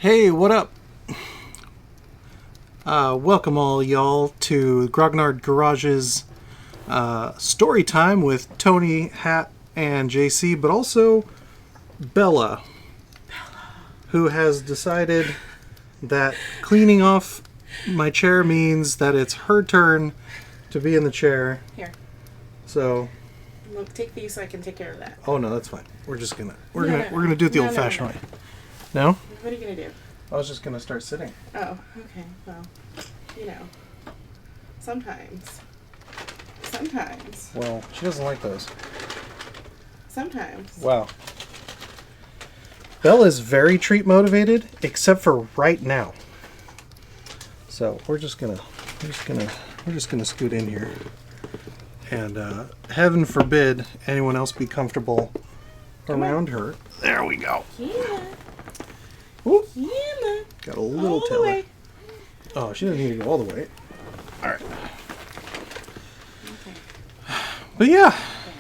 Hey, what up? Welcome all y'all to Grognard Garage's story time with Tony, Hat, and JC, but also Bella, who has decided that cleaning off my chair means that it's her turn to be in the chair. Here. So. Look, take these so I can take care of that. Oh no, that's fine. We're gonna do it the old-fashioned way. No? What are you gonna do? I was just gonna start sitting. Oh, okay. Well, you know, sometimes. Well, she doesn't like those. Sometimes. Wow. Belle is very treat motivated, except for right now. So we're just gonna scoot in here, and heaven forbid anyone else be comfortable around her. There we go. Yeah. Whoop. Yeah. Got a little all tail. the way. Oh, she doesn't need to go all the way. All right. Okay. But yeah.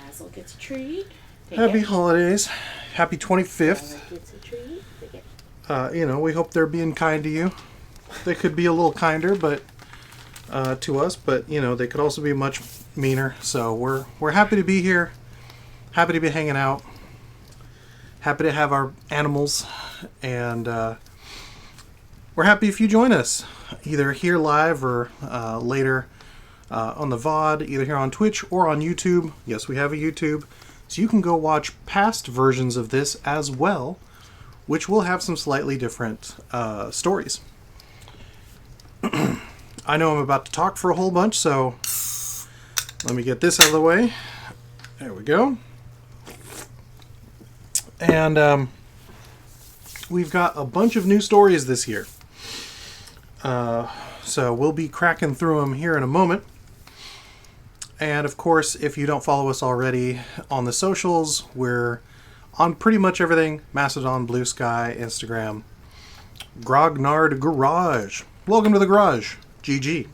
Basil gets a treat. Happy holidays. Happy 25th. Bella gets a treat. Take it. We hope they're being kind to you. They could be a little kinder, but to us, but they could also be much meaner. So we're happy to be here. Happy to be hanging out. Happy to have our animals, and we're happy if you join us, either here live or later on the VOD, either here on Twitch or on YouTube. Yes, we have a YouTube, so you can go watch past versions of this as well, which will have some slightly different stories. I know I'm about to talk for a whole bunch, so let me get this out of the way. There we go. And we've got a bunch of new stories this year. So we'll be cracking through them here in a moment. And of course, if you don't follow us already on the socials, we're on pretty much everything. Mastodon, Blue Sky, Instagram. Grognard Garage. Welcome to the garage. GG.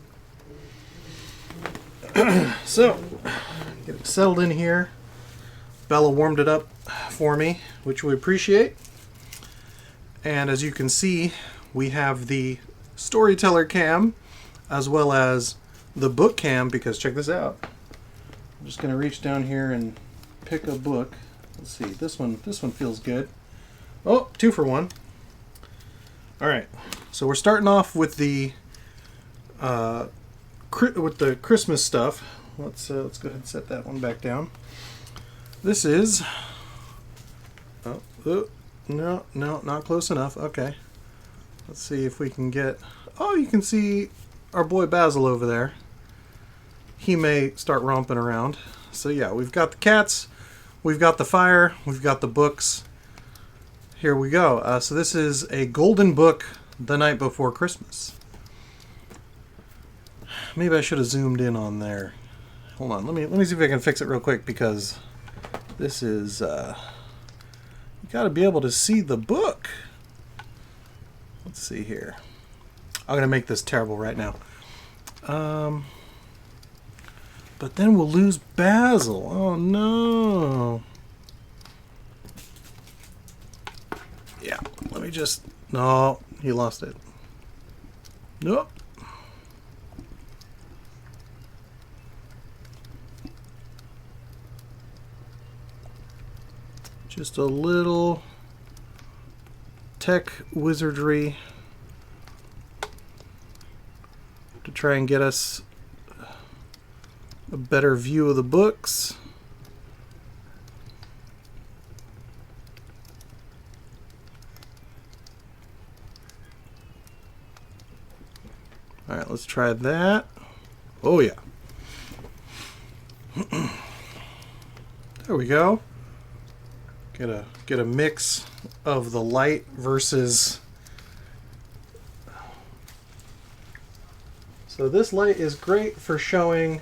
So, get it settled in here. Bella warmed it up for me, which we appreciate. And as you can see, we have the storyteller cam as well as the book cam, because check this out. I'm just going to reach down here and pick a book. Let's see, this one feels good. Oh, 2 for 1. All right, so we're starting off with the Christmas stuff. Let's go ahead and set that one back down. This is no, not close enough. Okay, let's see if we can get. Oh, you can see our boy Basil over there. He may start romping around. So yeah, we've got the cats, we've got the fire, we've got the books. Here we go. So this is a golden book, The Night Before Christmas. Maybe I should have zoomed in on there. Hold on, let me see if I can fix it real quick, because this is you got to be able to see the book. Let's see here. I'm gonna make this terrible right now. But then we'll lose Basil. Oh no. Yeah, let me just... No, he lost it. Nope. Just a little tech wizardry to try and get us a better view of the books. All right, let's try that. Oh yeah. There we go. Get a mix of the light versus. So this light is great for showing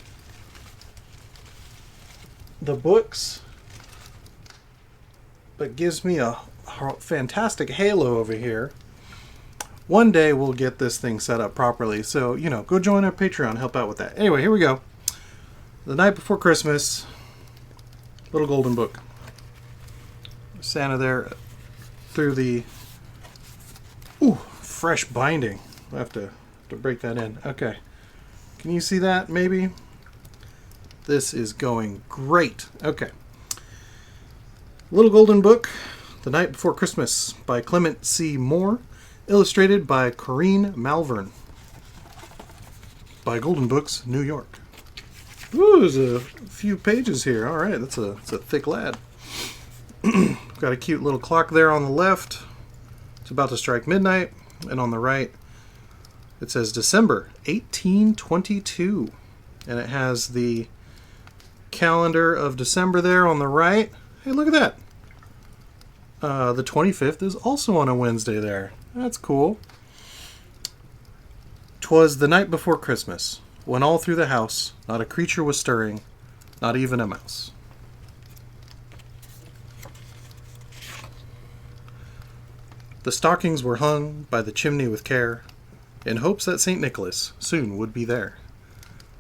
the books, but gives me a fantastic halo over here. One day we'll get this thing set up properly, so go join our Patreon, help out with that. Anyway, here we go. The Night Before Christmas, little golden book. Santa there through the Ooh, fresh binding. I have to break that in. Okay. Can you see that, maybe? This is going great. Okay. Little Golden Book, The Night Before Christmas, by Clement C. Moore, illustrated by Corinne Malvern, by Golden Books, New York. Ooh, there's a few pages here. All right, that's a thick lad. Got a cute little clock there on the left. It's about to strike midnight. And on the right, it says December 1822. And it has the calendar of December there on the right. Hey, look at that. The 25th is also on a Wednesday there. That's cool. 'Twas the night before Christmas, when all through the house not a creature was stirring, not even a mouse. The stockings were hung by the chimney with care, in hopes that St. Nicholas soon would be there.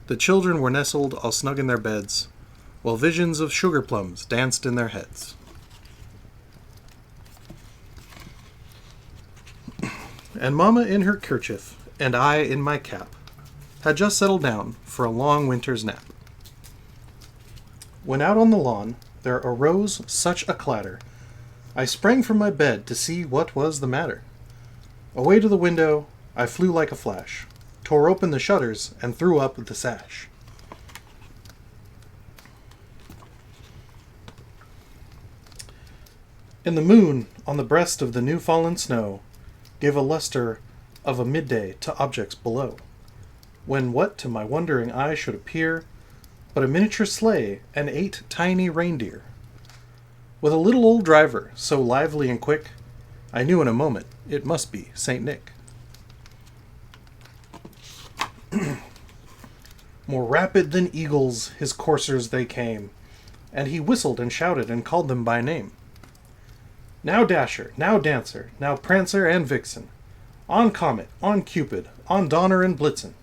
The children were nestled all snug in their beds, while visions of sugar plums danced in their heads. And Mamma in her kerchief, and I in my cap, had just settled down for a long winter's nap. When out on the lawn there arose such a clatter, I sprang from my bed to see what was the matter. Away to the window I flew like a flash, tore open the shutters, and threw up the sash. And the moon on the breast of the new fallen snow gave a luster of a midday to objects below, when what to my wondering eye should appear but a miniature sleigh and 8 tiny reindeer. With a little old driver, so lively and quick, I knew in a moment it must be St. Nick. More rapid than eagles his coursers they came, and he whistled and shouted and called them by name. Now Dasher, now Dancer, now Prancer and Vixen, on Comet, on Cupid, on Donner and Blitzen,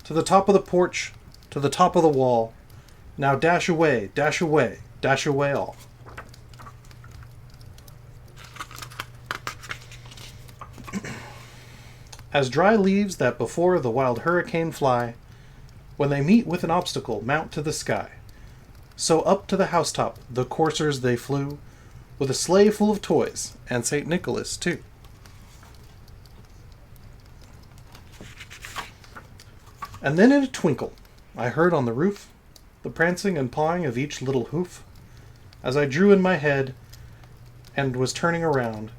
to the top of the porch, to the top of the wall, now dash away, dash away, dash away all. As dry leaves that before the wild hurricane fly, when they meet with an obstacle mount to the sky, so up to the housetop the coursers they flew, with a sleigh full of toys, and St. Nicholas too. And then in a twinkle I heard on the roof the prancing and pawing of each little hoof. As I drew in my head and was turning around,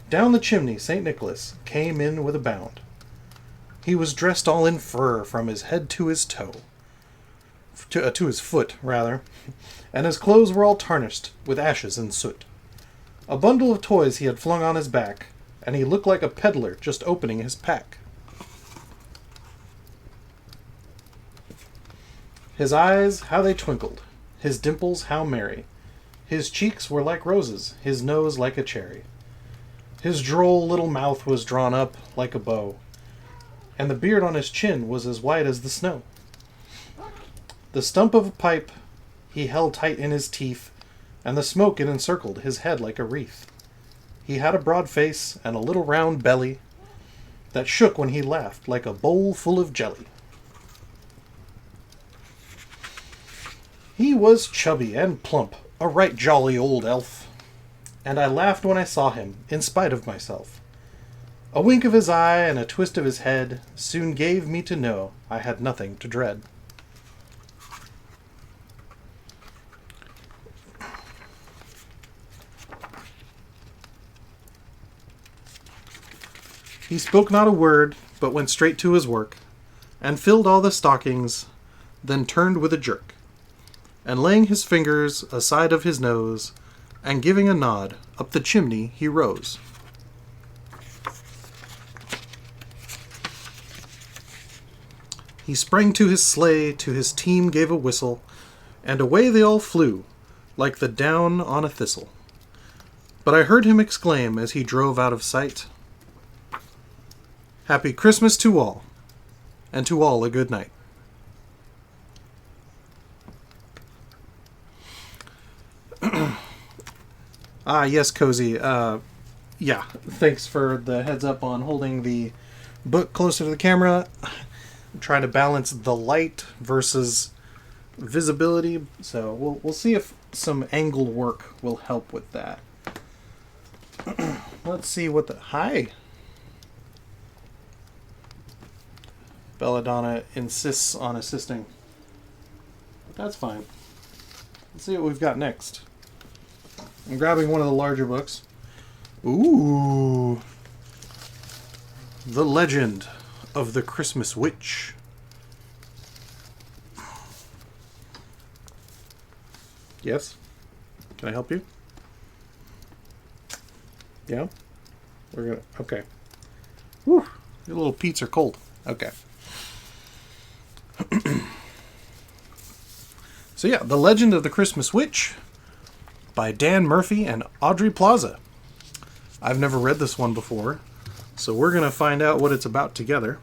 down the chimney St. Nicholas came in with a bound. He was dressed all in fur from his head to his toe. To his foot, rather. And his clothes were all tarnished with ashes and soot. A bundle of toys he had flung on his back, and he looked like a peddler just opening his pack. His eyes, how they twinkled. His dimples, how merry. His cheeks were like roses, his nose like a cherry. His droll little mouth was drawn up like a bow, and the beard on his chin was as white as the snow. The stump of a pipe he held tight in his teeth, and the smoke it encircled his head like a wreath. He had a broad face and a little round belly that shook when he laughed like a bowl full of jelly. He was chubby and plump, a right jolly old elf, and I laughed when I saw him, in spite of myself. A wink of his eye and a twist of his head soon gave me to know I had nothing to dread. He spoke not a word, but went straight to his work, and filled all the stockings, then turned with a jerk, and laying his fingers aside of his nose, and giving a nod, up the chimney he rose. He sprang to his sleigh, to his team gave a whistle, and away they all flew, like the down on a thistle. But I heard him exclaim as he drove out of sight, "Happy Christmas to all, and to all a good night." Ah, yes, Cozy. yeah, thanks for the heads up on holding the book closer to the camera. I'm trying to balance the light versus visibility, so we'll see if some angle work will help with that. Let's see what the... Hi! Belladonna insists on assisting. But that's fine. Let's see what we've got next. I'm grabbing one of the larger books. Ooh! The Legend of the Christmas Witch. Yes? Can I help you? Yeah? We're gonna... Okay. Whew! Your little peats are cold. Okay. So yeah, The Legend of the Christmas Witch by Dan Murphy and Audrey Plaza. I've never read this one before, so we're going to find out what it's about together.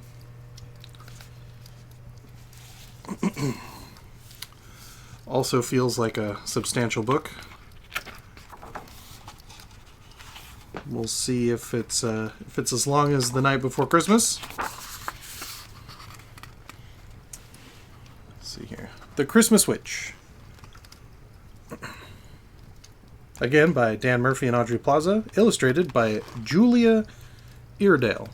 Also feels like a substantial book. We'll see if it's as long as The Night Before Christmas. Let's see here. The Christmas Witch. Again by Dan Murphy and Audrey Plaza. Illustrated by Julia Iredale.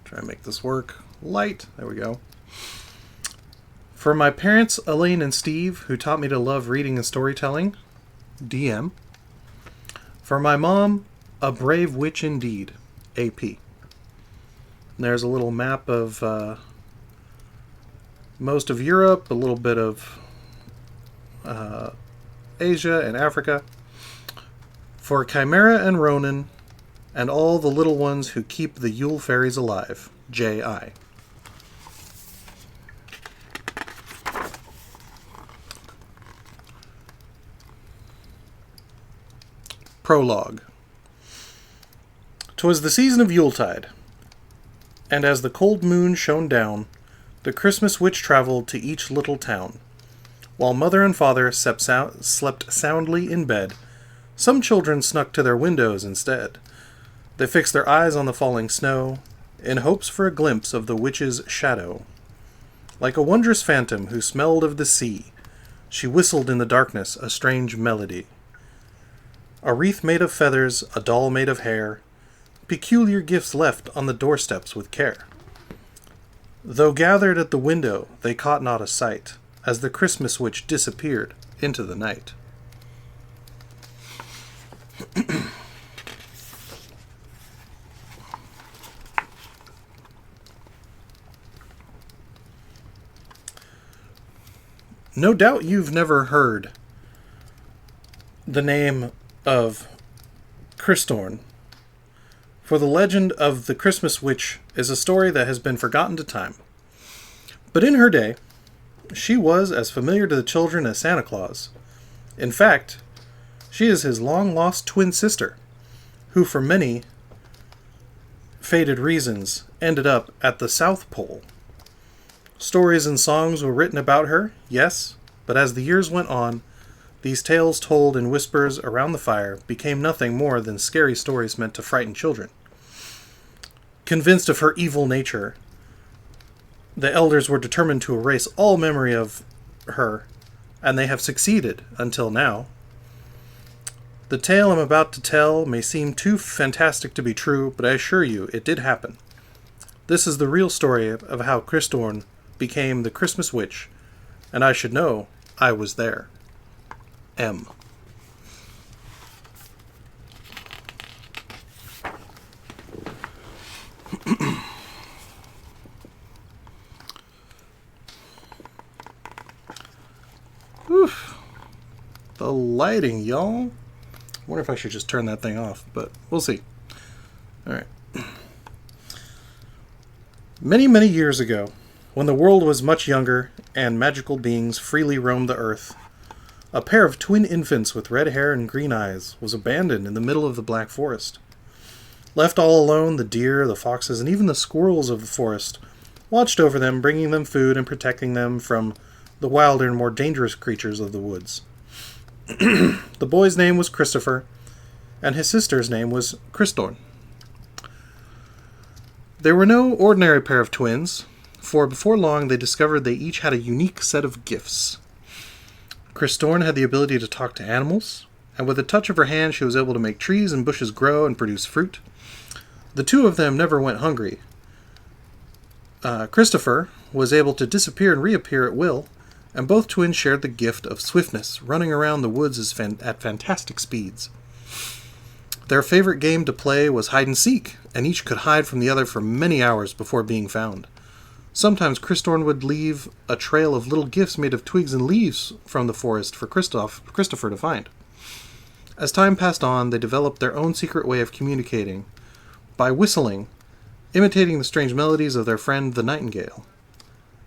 Try and make this work. Light. There we go. For my parents, Elaine and Steve, who taught me to love reading and storytelling. DM. For my mom, a brave witch indeed. AP. And there's a little map of most of Europe, a little bit of Asia and Africa. For Chimera and Ronan, and all the little ones who keep the Yule fairies alive. J.I. Prologue. 'Twas the season of Yuletide, and as the cold moon shone down, the Christmas witch traveled to each little town. While mother and father slept soundly in bed, some children snuck to their windows instead. They fixed their eyes on the falling snow, in hopes for a glimpse of the witch's shadow. Like a wondrous phantom who smelled of the sea, she whistled in the darkness a strange melody. A wreath made of feathers, a doll made of hair, peculiar gifts left on the doorsteps with care. Though gathered at the window, they caught not a sight, as the Christmas witch disappeared into the night. No doubt you've never heard the name of Christorn, for the legend of the Christmas witch is a story that has been forgotten to time. But in her day, she was as familiar to the children as Santa Claus. In fact, she is his long-lost twin sister, who for many fated reasons ended up at the South Pole. Stories and songs were written about her, yes, but as the years went on, these tales told in whispers around the fire became nothing more than scary stories meant to frighten children. Convinced of her evil nature, the elders were determined to erase all memory of her, and they have succeeded until now. The tale I'm about to tell may seem too fantastic to be true, but I assure you it did happen. This is the real story of how Christorn became the Christmas witch, and I should know I was there. M. Oof. The lighting, y'all. I wonder if I should just turn that thing off, but we'll see. Alright. Many, many years ago, when the world was much younger and magical beings freely roamed the earth, a pair of twin infants with red hair and green eyes was abandoned in the middle of the Black Forest. Left all alone, the deer, the foxes, and even the squirrels of the forest watched over them, bringing them food and protecting them from the wilder and more dangerous creatures of the woods. The boy's name was Christopher, and his sister's name was Christorn. They were no ordinary pair of twins, for before long they discovered they each had a unique set of gifts. Christorn had the ability to talk to animals, and with a touch of her hand she was able to make trees and bushes grow and produce fruit. The two of them never went hungry. Christopher was able to disappear and reappear at will, and both twins shared the gift of swiftness, running around the woods at fantastic speeds. Their favorite game to play was hide-and-seek, and each could hide from the other for many hours before being found. Sometimes Christorn would leave a trail of little gifts made of twigs and leaves from the forest for Christopher to find. As time passed on, they developed their own secret way of communicating, by whistling, imitating the strange melodies of their friend the nightingale.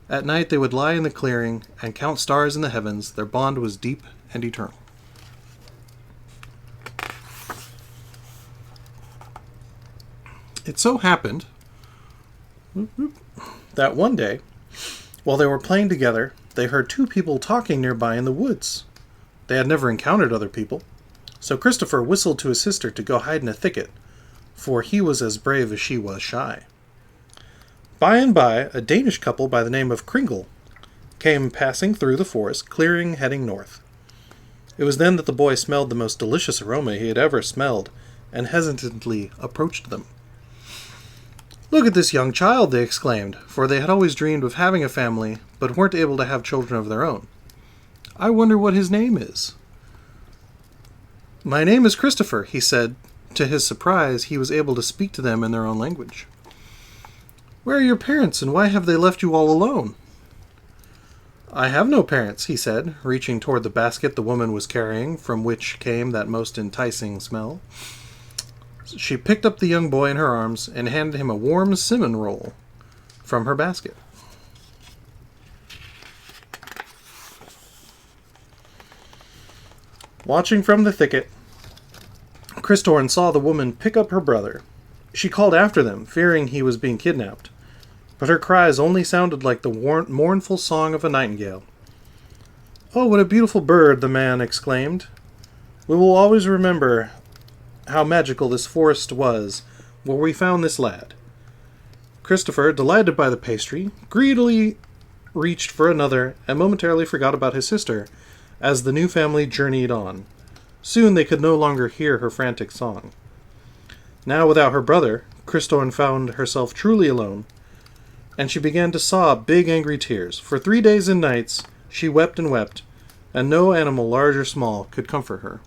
At night they would lie in the clearing and count stars in the heavens. Their bond was deep and eternal. It so happened that one day, while they were playing together, they heard two people talking nearby in the woods. They had never encountered other people, so Christopher whistled to his sister to go hide in a thicket, for he was as brave as she was shy. By and by, a Danish couple by the name of Kringle came passing through the forest, clearing, heading north. It was then that the boy smelled the most delicious aroma he had ever smelled, and hesitantly approached them. "Look at this young child," they exclaimed, for they had always dreamed of having a family, but weren't able to have children of their own. "I wonder what his name is." "My name is Christopher," he said. To his surprise, he was able to speak to them in their own language. "Where are your parents, and why have they left you all alone?" "I have no parents," he said, reaching toward the basket the woman was carrying, from which came that most enticing smell. She picked up the young boy in her arms and handed him a warm cinnamon roll from her basket. Watching from the thicket, Christorn saw the woman pick up her brother. She called after them, fearing he was being kidnapped, but her cries only sounded like the mournful song of a nightingale. "Oh, what a beautiful bird," the man exclaimed. "We will always remember how magical this forest was where we found this lad." Christopher, delighted by the pastry, greedily reached for another and momentarily forgot about his sister as the new family journeyed on. Soon they could no longer hear her frantic song. Now without her brother, Christorn found herself truly alone, and she began to sob big angry tears. For 3 days and nights she wept, and no animal, large or small, could comfort her.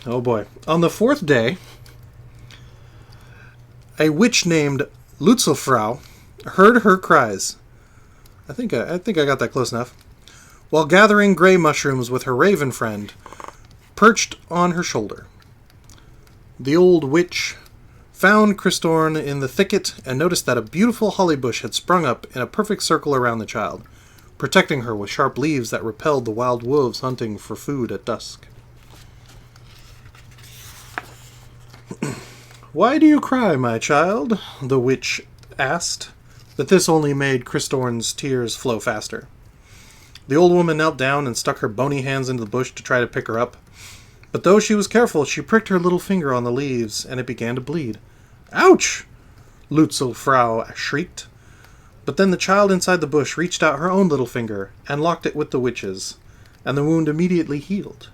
Oh boy. On the 4th day, a witch named Lutzelfrau heard her cries. I think I got that close enough. While gathering gray mushrooms with her raven friend, perched on her shoulder. The old witch found Christorn in the thicket and noticed that a beautiful holly bush had sprung up in a perfect circle around the child, protecting her with sharp leaves that repelled the wild wolves hunting for food at dusk. "Why do you cry, my child?" the witch asked, but this only made Christorn's tears flow faster. The old woman knelt down and stuck her bony hands into the bush to try to pick her up, but though she was careful, she pricked her little finger on the leaves, and it began to bleed. "Ouch!" Lutzelfrau shrieked. But then the child inside the bush reached out her own little finger and locked it with the witch's, and the wound immediately healed.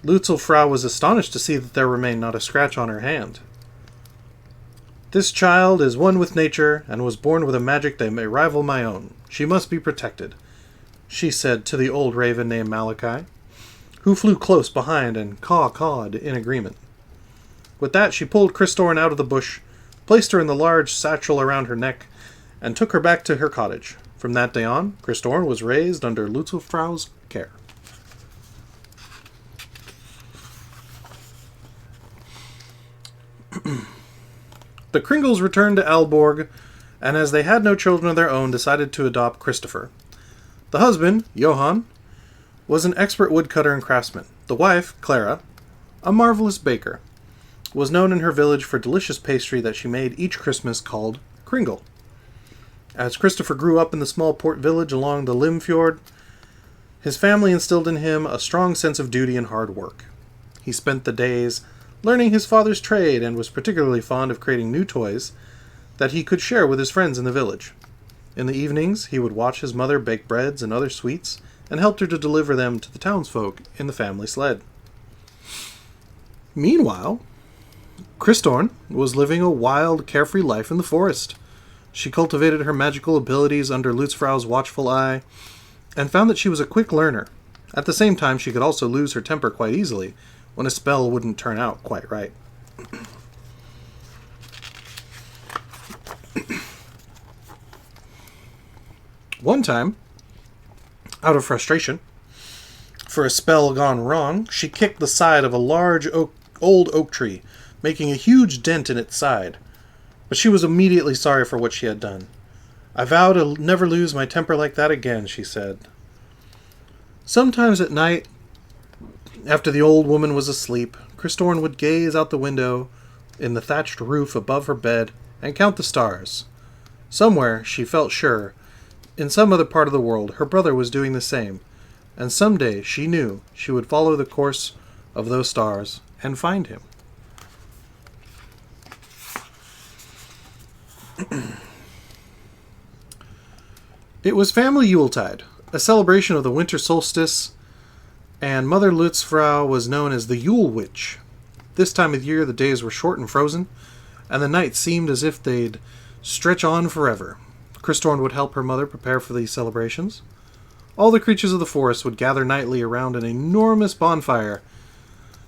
Lutzelfrau was astonished to see that there remained not a scratch on her hand. "This child is one with nature, and was born with a magic that may rival my own. She must be protected," she said to the old raven named Malachi, who flew close behind and caw-cawed in agreement. With that, she pulled Christorn out of the bush, placed her in the large satchel around her neck, and took her back to her cottage. From that day on, Christorn was raised under Lutzelfrau's care. The Kringles returned to Aalborg, and as they had no children of their own, decided to adopt Christopher. The husband, Johann, was an expert woodcutter and craftsman. The wife, Clara, a marvelous baker. was known in her village for delicious pastry that she made each Christmas called kringle. As Christopher grew up in the small port village along the Limfjord, his family instilled in him a strong sense of duty and hard work. He spent the days learning his father's trade and was particularly fond of creating new toys that he could share with his friends in the village. In the evenings, he would watch his mother bake breads and other sweets and helped her to deliver them to the townsfolk in the family sled. Meanwhile, Christorn was living a wild, carefree life in the forest. She cultivated her magical abilities under Lutzfrau's watchful eye and found that she was a quick learner. At the same time, she could also lose her temper quite easily when a spell wouldn't turn out quite right. One time, out of frustration, for a spell gone wrong, she kicked the side of a large old oak tree, making a huge dent in its side. But she was immediately sorry for what she had done. "I vow to never lose my temper like that again," she said. Sometimes at night, after the old woman was asleep, Christorn would gaze out the window in the thatched roof above her bed and count the stars. Somewhere, she felt sure, in some other part of the world, her brother was doing the same, and someday she knew she would follow the course of those stars and find him. It was family Yuletide, a celebration of the winter solstice, and Mother Lutzfrau was known as the Yule Witch. This time of year the days were short and frozen, and the nights seemed as if they'd stretch on forever. Christorn would help her mother prepare for these celebrations. All the creatures of the forest would gather nightly around an enormous bonfire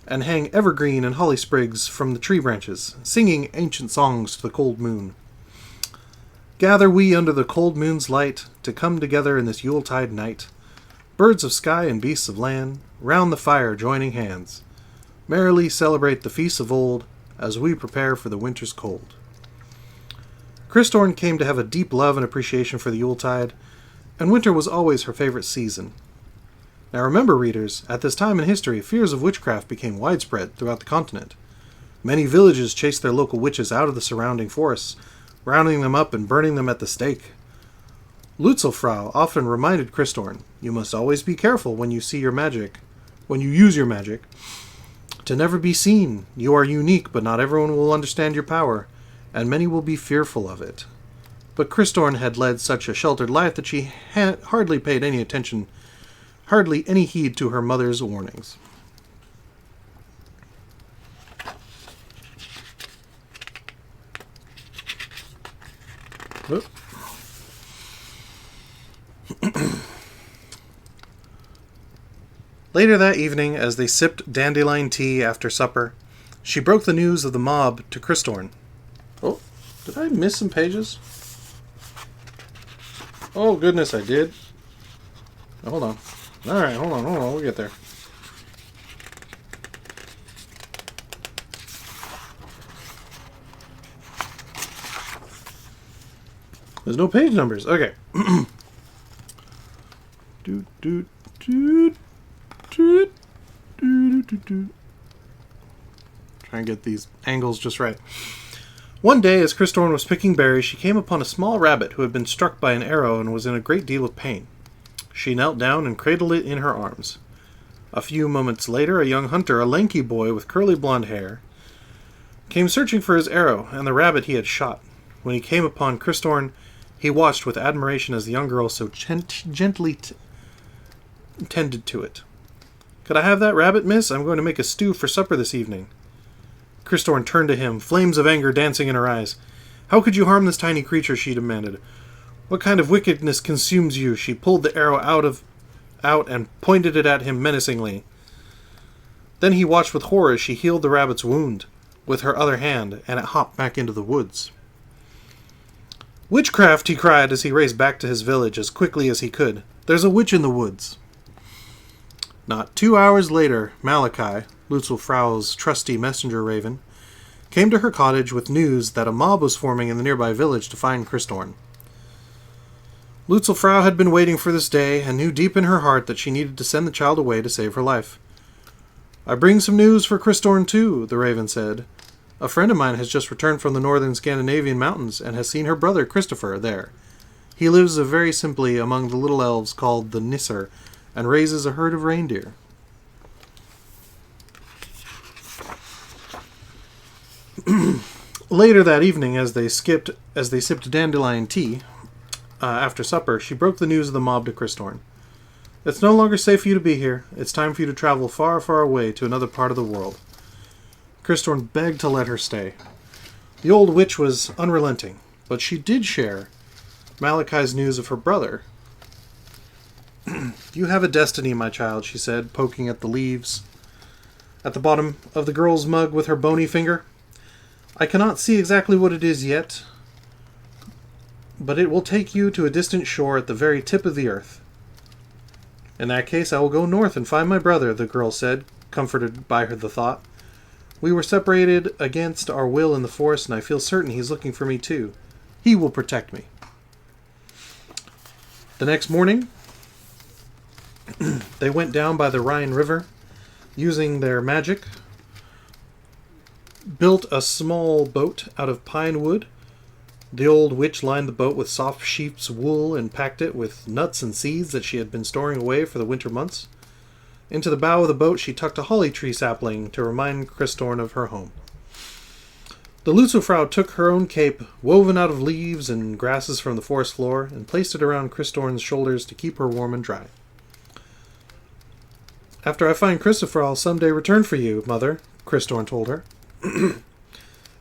and hang evergreen and holly sprigs from the tree branches, singing ancient songs to the cold moon. Gather we under the cold moon's light to come together in this Yuletide night, birds of sky and beasts of land, round the fire joining hands, merrily celebrate the feasts of old as we prepare for the winter's cold. Christorn came to have a deep love and appreciation for the Yuletide, and winter was always her favorite season. Now remember, readers, at this time in history, fears of witchcraft became widespread throughout the continent. Many villages chased their local witches out of the surrounding forests, rounding them up and burning them at the stake. Lutzelfrau often reminded Christorn, "You must always be careful when you use your magic, to never be seen. You are unique, but not everyone will understand your power, and many will be fearful of it." But Christorn had led such a sheltered life that she had hardly paid any heed to her mother's warnings. Whoop. Later that evening, as they sipped dandelion tea after supper, she broke the news of the mob to Christorn. Oh, did I miss some pages? Oh, goodness, I did. Hold on. Alright, hold on, we'll get there. There's no page numbers. Okay. Try and get these angles just right. One day, as Christorn was picking berries, she came upon a small rabbit who had been struck by an arrow and was in a great deal of pain. She knelt down and cradled it in her arms. A few moments later, a young hunter, a lanky boy with curly blonde hair, came searching for his arrow and the rabbit he had shot. When he came upon Christorn, he watched with admiration as the young girl so gently tended to it. "Could I have that rabbit, miss? I'm going to make a stew for supper this evening." Christorn turned to him, flames of anger dancing in her eyes. "How could you harm this tiny creature?" she demanded. "What kind of wickedness consumes you?" She pulled the arrow out and pointed it at him menacingly. Then he watched with horror as she healed the rabbit's wound with her other hand, and it hopped back into the woods. "Witchcraft!" he cried as he raced back to his village as quickly as he could. "There's a witch in the woods." Not 2 hours later, Malachi, Lutzelfrau's trusty messenger raven, came to her cottage with news that a mob was forming in the nearby village to find Christorn. Lutzelfrau had been waiting for this day and knew deep in her heart that she needed to send the child away to save her life. "I bring some news for Christorn too," the raven said. A friend of mine has just returned from the northern Scandinavian mountains and has seen her brother Christopher there. He lives very simply among the little elves called the Nisser and raises a herd of reindeer. Later that evening, as they sipped dandelion tea after supper, she broke the news of the mob to Christorn. It's no longer safe for you to be here. It's time for you to travel far, far away to another part of the world. Christorn begged to let her stay. The old witch was unrelenting, but she did share Malachi's news of her brother. You have a destiny, my child, she said, poking at the leaves at the bottom of the girl's mug with her bony finger. I cannot see exactly what it is yet, but it will take you to a distant shore at the very tip of the earth. In that case, I will go north and find my brother, the girl said, comforted by the thought. We were separated against our will in the forest, and I feel certain he's looking for me too. He will protect me. The next morning, they went down by the Rhine River, using their magic, built a small boat out of pine wood. The old witch lined the boat with soft sheep's wool and packed it with nuts and seeds that she had been storing away for the winter months. Into the bow of the boat she tucked a holly tree sapling to remind Christorn of her home. The Lutzelfrau took her own cape, woven out of leaves and grasses from the forest floor, and placed it around Christorn's shoulders to keep her warm and dry. After I find Christopher, I'll someday return for you, Mother, Christorn told her.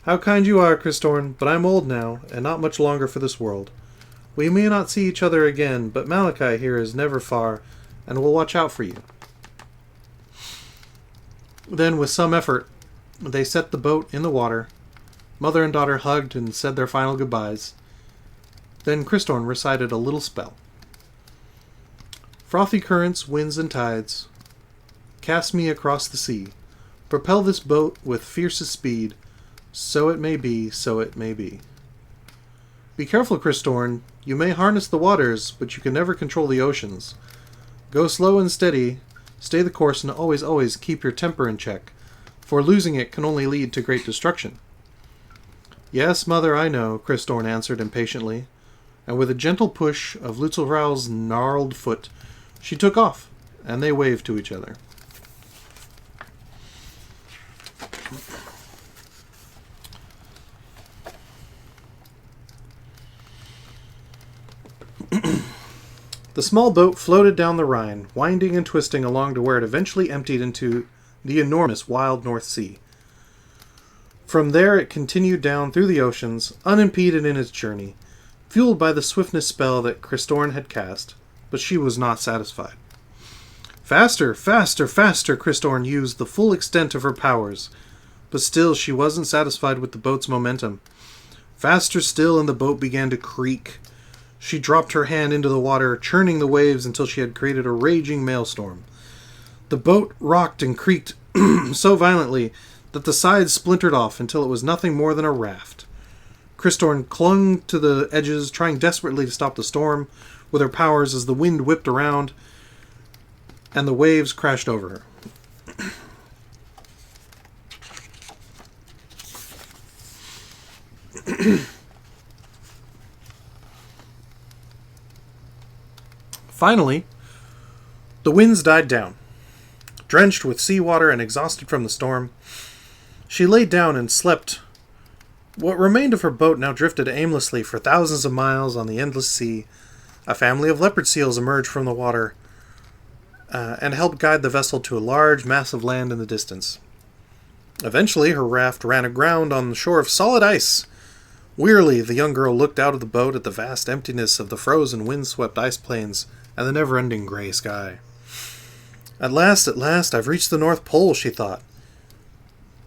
How kind you are, Christorn, but I'm old now, and not much longer for this world. We may not see each other again, but Malachi here is never far, and will watch out for you. Then, with some effort, they set the boat in the water. Mother and daughter hugged and said their final goodbyes. Then Christorn recited a little spell. Frothy currents, winds, and tides, cast me across the sea. Propel this boat with fiercest speed. So it may be, so it may be. Be careful, Christorn. You may harness the waters, but you can never control the oceans. Go slow and steady, stay the course, and always, always keep your temper in check, for losing it can only lead to great destruction. Yes, Mother, I know, Christorn answered impatiently, and with a gentle push of Lutzelfrau's gnarled foot, she took off, and they waved to each other. The small boat floated down the Rhine, winding and twisting along to where it eventually emptied into the enormous wild North Sea. From there it continued down through the oceans, unimpeded in its journey, fueled by the swiftness spell that Christorn had cast, but she was not satisfied. Faster, faster, faster, Christorn used the full extent of her powers, but still she wasn't satisfied with the boat's momentum. Faster still, and the boat began to creak. She dropped her hand into the water, churning the waves until she had created a raging maelstrom. The boat rocked and creaked so violently that the sides splintered off until it was nothing more than a raft. Christorn clung to the edges, trying desperately to stop the storm with her powers as the wind whipped around and the waves crashed over her. Finally, the winds died down. Drenched with seawater and exhausted from the storm, she laid down and slept. What remained of her boat now drifted aimlessly for thousands of miles on the endless sea. A family of leopard seals emerged from the water and helped guide the vessel to a large mass of land in the distance. Eventually, her raft ran aground on the shore of solid ice. Wearily, the young girl looked out of the boat at the vast emptiness of the frozen, windswept ice plains and the never-ending gray sky. At last, I've reached the North Pole, she thought.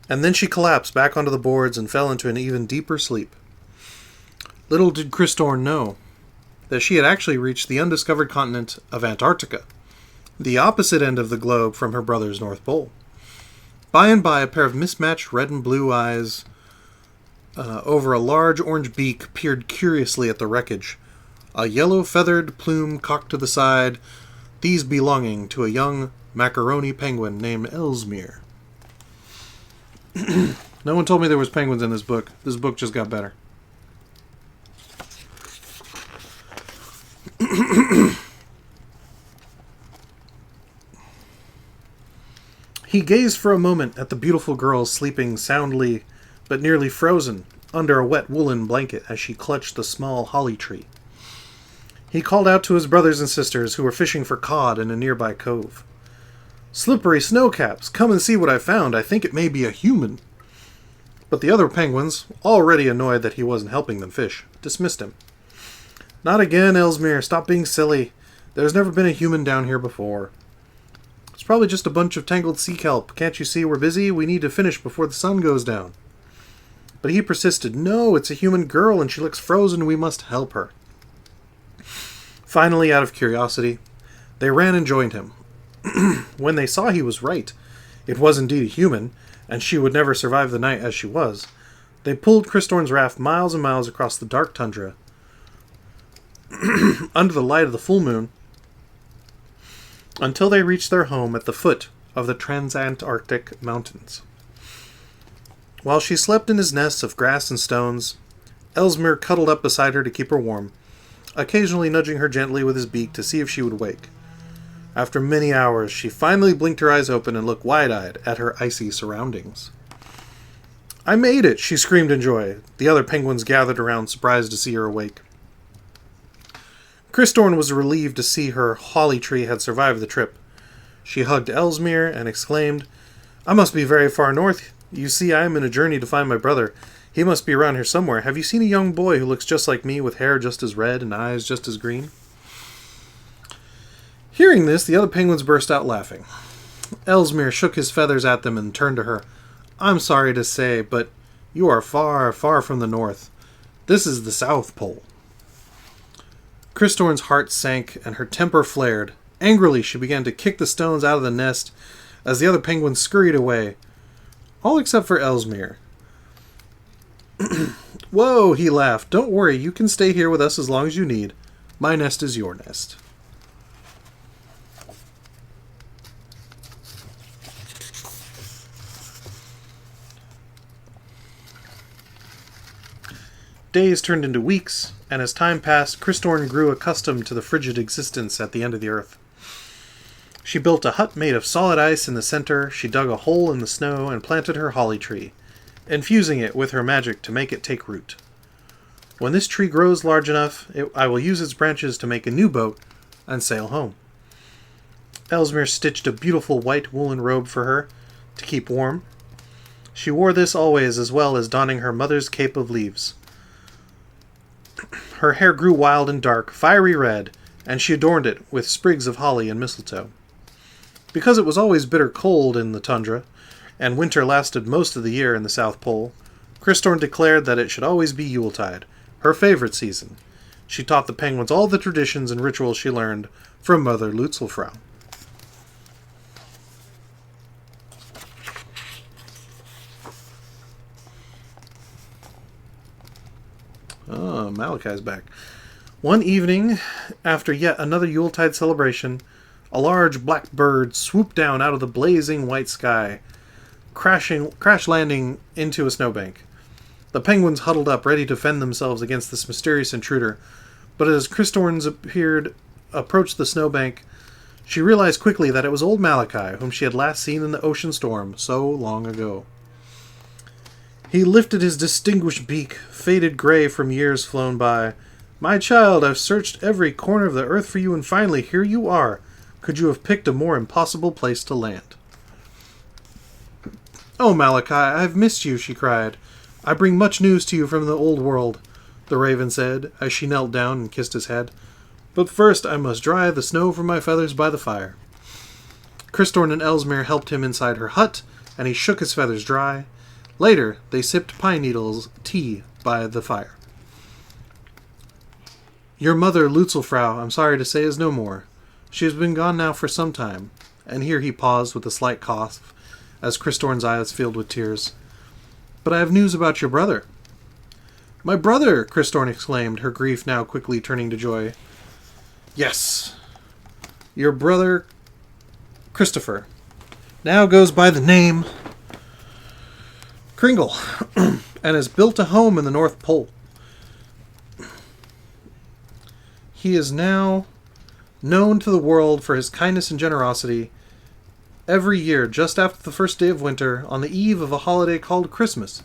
And then she collapsed back onto the boards and fell into an even deeper sleep. Little did Christorn know that she had actually reached the undiscovered continent of Antarctica, the opposite end of the globe from her brother's North Pole. By and by, a pair of mismatched red and blue eyes over a large orange beak peered curiously at the wreckage, a yellow feathered plume cocked to the side, these belonging to a young macaroni penguin named Ellesmere. No one told me there was penguins in this book. This book just got better. He gazed for a moment at the beautiful girl sleeping soundly but nearly frozen under a wet woolen blanket as she clutched the small holly tree. He called out to his brothers and sisters who were fishing for cod in a nearby cove. "Slippery snowcaps, come and see what I found. I think it may be a human." But the other penguins, already annoyed that he wasn't helping them fish, dismissed him. "Not again, Ellesmere. Stop being silly. There's never been a human down here before. It's probably just a bunch of tangled sea kelp. Can't you see we're busy? We need to finish before the sun goes down." But he persisted. "No, it's a human girl and she looks frozen. We must help her." Finally, out of curiosity, they ran and joined him. When they saw he was right, it was indeed a human, and she would never survive the night as she was, they pulled Christorn's raft miles and miles across the dark tundra, under the light of the full moon, until they reached their home at the foot of the Transantarctic Mountains. While she slept in his nest of grass and stones, Ellesmere cuddled up beside her to keep her warm, occasionally nudging her gently with his beak to see if she would wake. After many hours, she finally blinked her eyes open and looked wide-eyed at her icy surroundings. "I made it!" she screamed in joy. The other penguins gathered around, surprised to see her awake. Christorn was relieved to see her holly tree had survived the trip. She hugged Ellesmere and exclaimed, "I must be very far north. You see, I am in a journey to find my brother. He must be around here somewhere. Have you seen a young boy who looks just like me, with hair just as red and eyes just as green?" Hearing this, the other penguins burst out laughing. Ellesmere shook his feathers at them and turned to her. "I'm sorry to say, but you are far, far from the north. This is the South Pole." Christorn's heart sank and her temper flared. Angrily, she began to kick the stones out of the nest as the other penguins scurried away, all except for Ellesmere. "Whoa," he laughed. "Don't worry, you can stay here with us as long as you need. My nest is your nest." Days turned into weeks, and as time passed, Christorn grew accustomed to the frigid existence at the end of the earth. She built a hut made of solid ice in the center, she dug a hole in the snow, and planted her holly tree, infusing it with her magic to make it take root. "When this tree grows large enough, I will use its branches to make a new boat and sail home." Ellesmere stitched a beautiful white woolen robe for her to keep warm. She wore this always, as well as donning her mother's cape of leaves. Her hair grew wild and dark, fiery red, and she adorned it with sprigs of holly and mistletoe. Because it was always bitter cold in the tundra, and winter lasted most of the year in the South Pole, Christorn declared that it should always be Yuletide, her favorite season. She taught the penguins all the traditions and rituals she learned from Mother Lutzelfrau. Oh, Malachi's back. One evening, after yet another Yuletide celebration, a large black bird swooped down out of the blazing white sky, crash landing into a snowbank. The penguins huddled up, ready to defend themselves against this mysterious intruder, but as Christorn's approached the snowbank, she realized quickly that it was old Malachi, whom she had last seen in the ocean storm so long ago. He lifted his distinguished beak, faded gray from years flown by. "My child, I've searched every corner of the earth for you, and finally here you are. Could you have picked a more impossible place to land?" "Oh, Malachi, I've missed you," she cried. "I bring much news to you from the old world," the raven said, as she knelt down and kissed his head. "But first I must dry the snow from my feathers by the fire." Christorn and Ellesmere helped him inside her hut, and he shook his feathers dry. Later, they sipped pine needles tea by the fire. "Your mother, Lutzelfrau, I'm sorry to say, is no more. She has been gone now for some time." And here he paused with a slight cough, as Christorn's eyes filled with tears. "But I have news about your brother." "My brother!" Christorn exclaimed, her grief now quickly turning to joy. "Yes, your brother, Christopher, now goes by the name Kringle and has built a home in the North Pole. He is now known to the world for his kindness and generosity. Every year, just after the first day of winter, on the eve of a holiday called Christmas,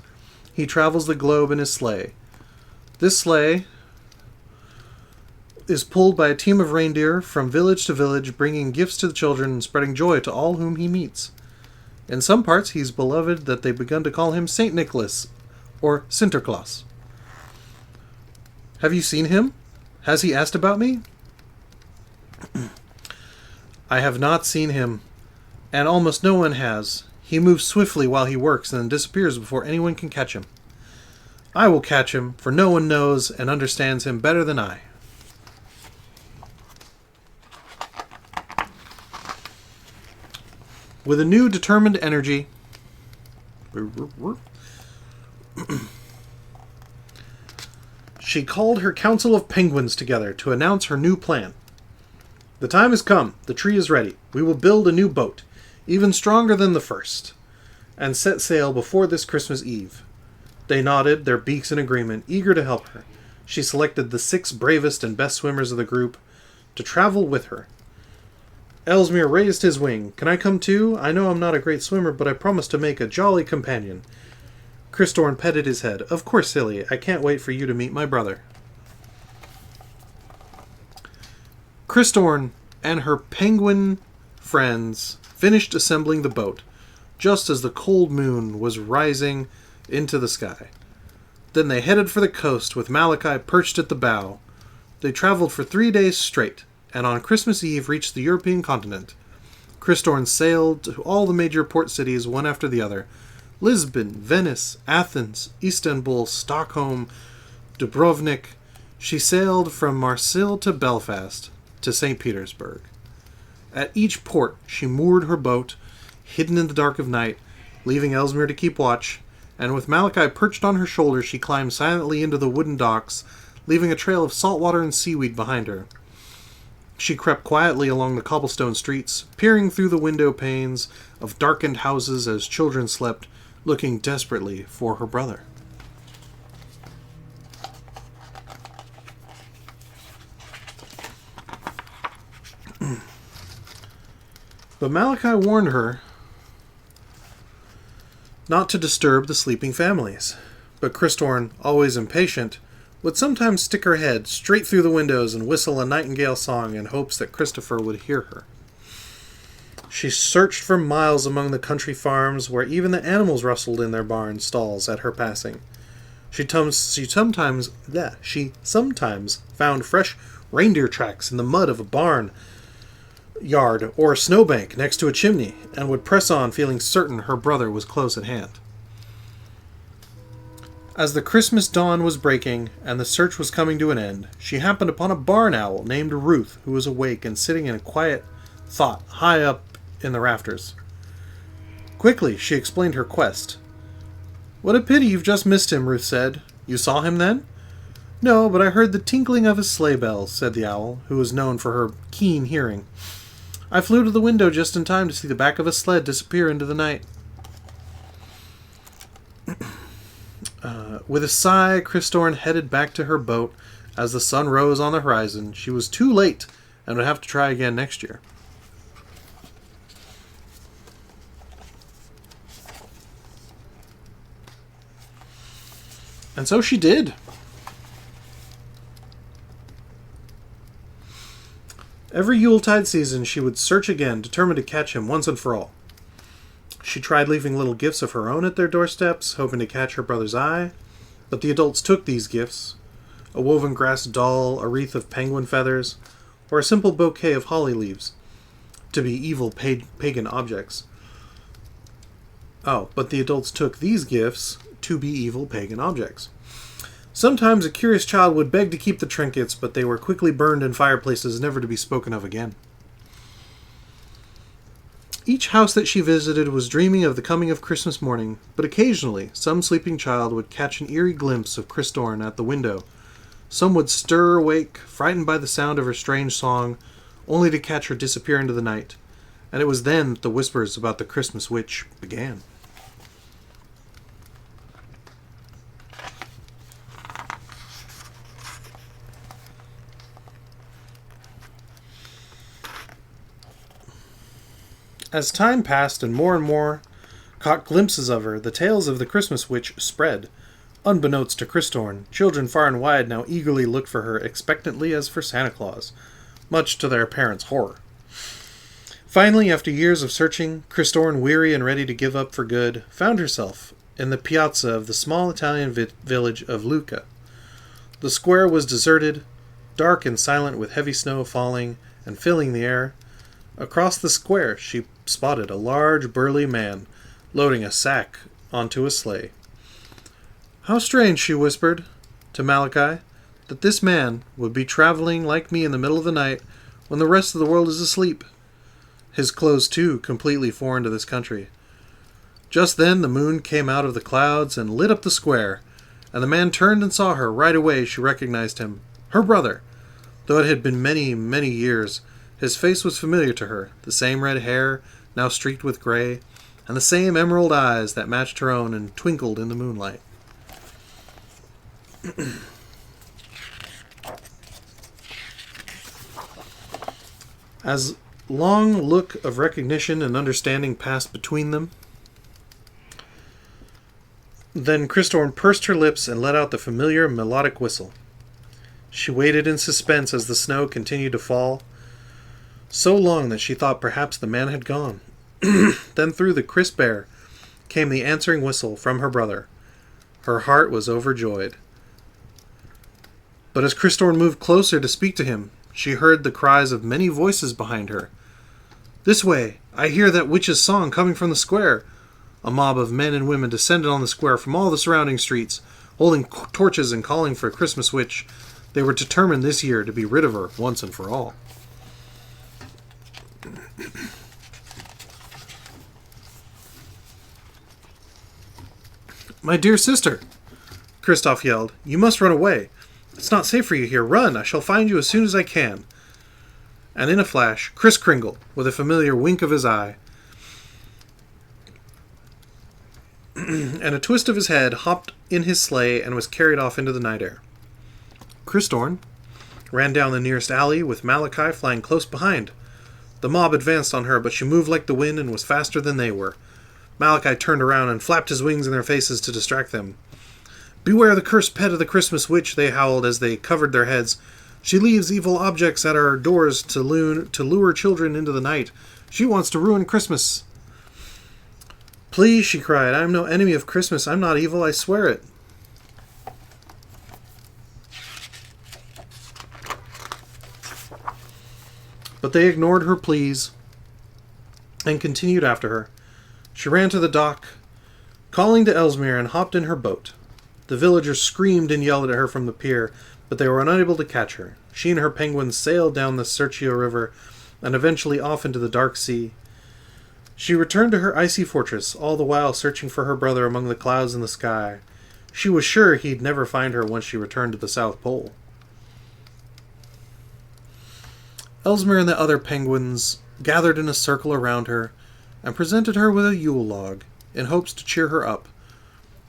he travels the globe in his sleigh. This sleigh is pulled by a team of reindeer from village to village, bringing gifts to the children and spreading joy to all whom he meets. In some parts, he's beloved that they've begun to call him Saint Nicholas, or Sinterklaas. Have you seen him? Has he asked about me? I have not seen him, and almost no one has. He moves swiftly while he works and then disappears before anyone can catch him. I will catch him, for no one knows and understands him better than I. With a new determined energy, she called her council of penguins together to announce her new plan. The time has come. The tree is ready. We will build a new boat, even stronger than the first, and set sail before this Christmas Eve. They nodded, their beaks in agreement, eager to help her. She selected the 6 bravest and best swimmers of the group to travel with her. Ellesmere raised his wing. Can I come too? I know I'm not a great swimmer, but I promise to make a jolly companion. Christorn petted his head. Of course, silly. I can't wait for you to meet my brother. Christorn and her penguin friends finished assembling the boat, just as the cold moon was rising into the sky. Then they headed for the coast with Malachi perched at the bow. They traveled for 3 days straight, and on Christmas Eve reached the European continent. Christorn sailed to all the major port cities one after the other. Lisbon, Venice, Athens, Istanbul, Stockholm, Dubrovnik. She sailed from Marseille to Belfast to St. Petersburg. At each port she moored her boat, hidden in the dark of night, leaving Ellesmere to keep watch, and with Malachi perched on her shoulder she climbed silently into the wooden docks, leaving a trail of salt water and seaweed behind her. She crept quietly along the cobblestone streets, peering through the window panes of darkened houses as children slept, looking desperately for her brother. But Malachi warned her not to disturb the sleeping families. But Christorn, always impatient, would sometimes stick her head straight through the windows and whistle a nightingale song in hopes that Christopher would hear her. She searched for miles among the country farms where even the animals rustled in their barn stalls at her passing. She sometimes found fresh reindeer tracks in the mud of a barn yard or a snowbank next to a chimney, and would press on, feeling certain her brother was close at hand. As the Christmas dawn was breaking and the search was coming to an end, she happened upon a barn owl named Ruth, who was awake and sitting in a quiet thought high up in the rafters. Quickly, she explained her quest. "What a pity you've just missed him," Ruth said. "You saw him then?" "No, but I heard the tinkling of his sleigh bells," said the owl, who was known for her keen hearing. "I flew to the window just in time to see the back of a sled disappear into the night." With a sigh, Christorn headed back to her boat as the sun rose on the horizon. She was too late and would have to try again next year. And so she did. Every Yuletide season she would search again, determined to catch him once and for all. She tried leaving little gifts of her own at their doorsteps, hoping to catch her brother's eye, but the adults took these gifts, a woven grass doll, a wreath of penguin feathers, or a simple bouquet of holly leaves, to be evil pagan objects. But the adults took these gifts to be evil pagan objects. Sometimes a curious child would beg to keep the trinkets, but they were quickly burned in fireplaces, never to be spoken of again. Each house that she visited was dreaming of the coming of Christmas morning, but occasionally some sleeping child would catch an eerie glimpse of Christorn at the window. Some would stir awake, frightened by the sound of her strange song, only to catch her disappear into the night, and it was then that the whispers about the Christmas witch began. As time passed and more caught glimpses of her, the tales of the Christmas witch spread. Unbeknownst to Christorn, children far and wide now eagerly looked for her expectantly as for Santa Claus, much to their parents' horror. Finally, after years of searching, Christorn, weary and ready to give up for good, found herself in the piazza of the small Italian village of Lucca. The square was deserted, dark and silent with heavy snow falling and filling the air. Across the square she spotted a large, burly man loading a sack onto a sleigh. "How strange," she whispered to Malachi, "that this man would be traveling like me in the middle of the night when the rest of the world is asleep. His clothes, too, completely foreign to this country." Just then the moon came out of the clouds and lit up the square, and the man turned and saw her. Right away she recognized him, her brother. Though it had been many, many years, his face was familiar to her, the same red hair, now streaked with gray, and the same emerald eyes that matched her own and twinkled in the moonlight. As long look of recognition and understanding passed between them, then Christorn pursed her lips and let out the familiar melodic whistle. She waited in suspense as the snow continued to fall, so long that she thought perhaps the man had gone. Then through the crisp air came the answering whistle from her brother. Her heart was overjoyed. But as Christorn moved closer to speak to him, she heard the cries of many voices behind her. "This way! I hear that witch's song coming from the square!" A mob of men and women descended on the square from all the surrounding streets, holding torches and calling for a Christmas witch. They were determined this year to be rid of her once and for all. "My dear sister," Kristoff yelled, "you must run away. It's not safe for you here. Run! I shall find you as soon as I can." And in a flash, Kris Kringle, with a familiar wink of his eye, and a twist of his head, hopped in his sleigh and was carried off into the night air. Christorn ran down the nearest alley with Malachi flying close behind. The mob advanced on her, but she moved like the wind and was faster than they were. Malachi turned around and flapped his wings in their faces to distract them. "Beware the cursed pet of the Christmas witch," they howled as they covered their heads. "She leaves evil objects at our doors to lure children into the night. She wants to ruin Christmas." "Please," she cried, "I am no enemy of Christmas. I'm not evil, I swear it." But they ignored her pleas and continued after her. She ran to the dock, calling to Ellesmere, and hopped in her boat. The villagers screamed and yelled at her from the pier, but they were unable to catch her. She and her penguins sailed down the Serchio River and eventually off into the dark sea. She returned to her icy fortress, all the while searching for her brother among the clouds in the sky. She was sure he'd never find her once she returned to the South Pole. Ellesmere and the other penguins gathered in a circle around her and presented her with a Yule log in hopes to cheer her up.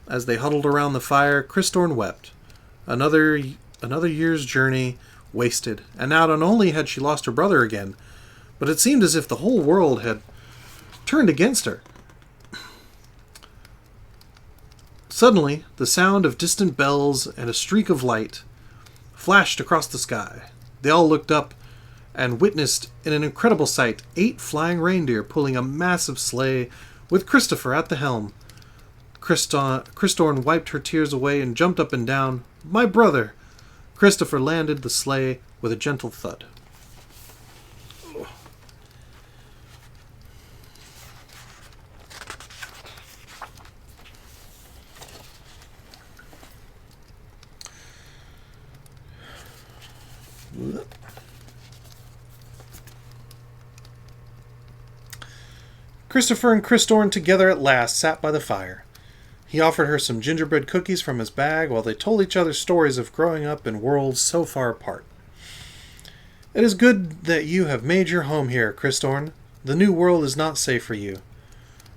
As they huddled around the fire, Christorn wept. Another year's journey wasted, and now not only had she lost her brother again, but it seemed as if the whole world had turned against her. Suddenly, the sound of distant bells and a streak of light flashed across the sky. They all looked up and witnessed, in an incredible sight, 8 flying reindeer pulling a massive sleigh with Christopher at the helm. Christorn wiped her tears away and jumped up and down. "My brother!" Christopher landed the sleigh with a gentle thud. Christopher and Christorn together at last sat by the fire. He offered her some gingerbread cookies from his bag while they told each other stories of growing up in worlds so far apart. "It is good that you have made your home here, Christorn. The new world is not safe for you.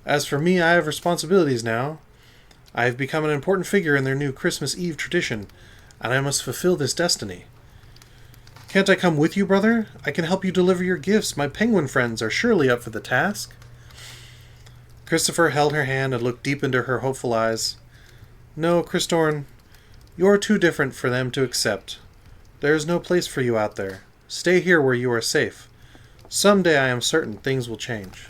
As for me, I have responsibilities now. I have become an important figure in their new Christmas Eve tradition, and I must fulfill this destiny. Can't I come with you, brother? I can help you deliver your gifts. My penguin friends are surely up for the task." Christopher held her hand and looked deep into her hopeful eyes. No, Christorn, you're too different for them to accept. There is no place for you out there. Stay here where you are safe. Someday I am certain things will change.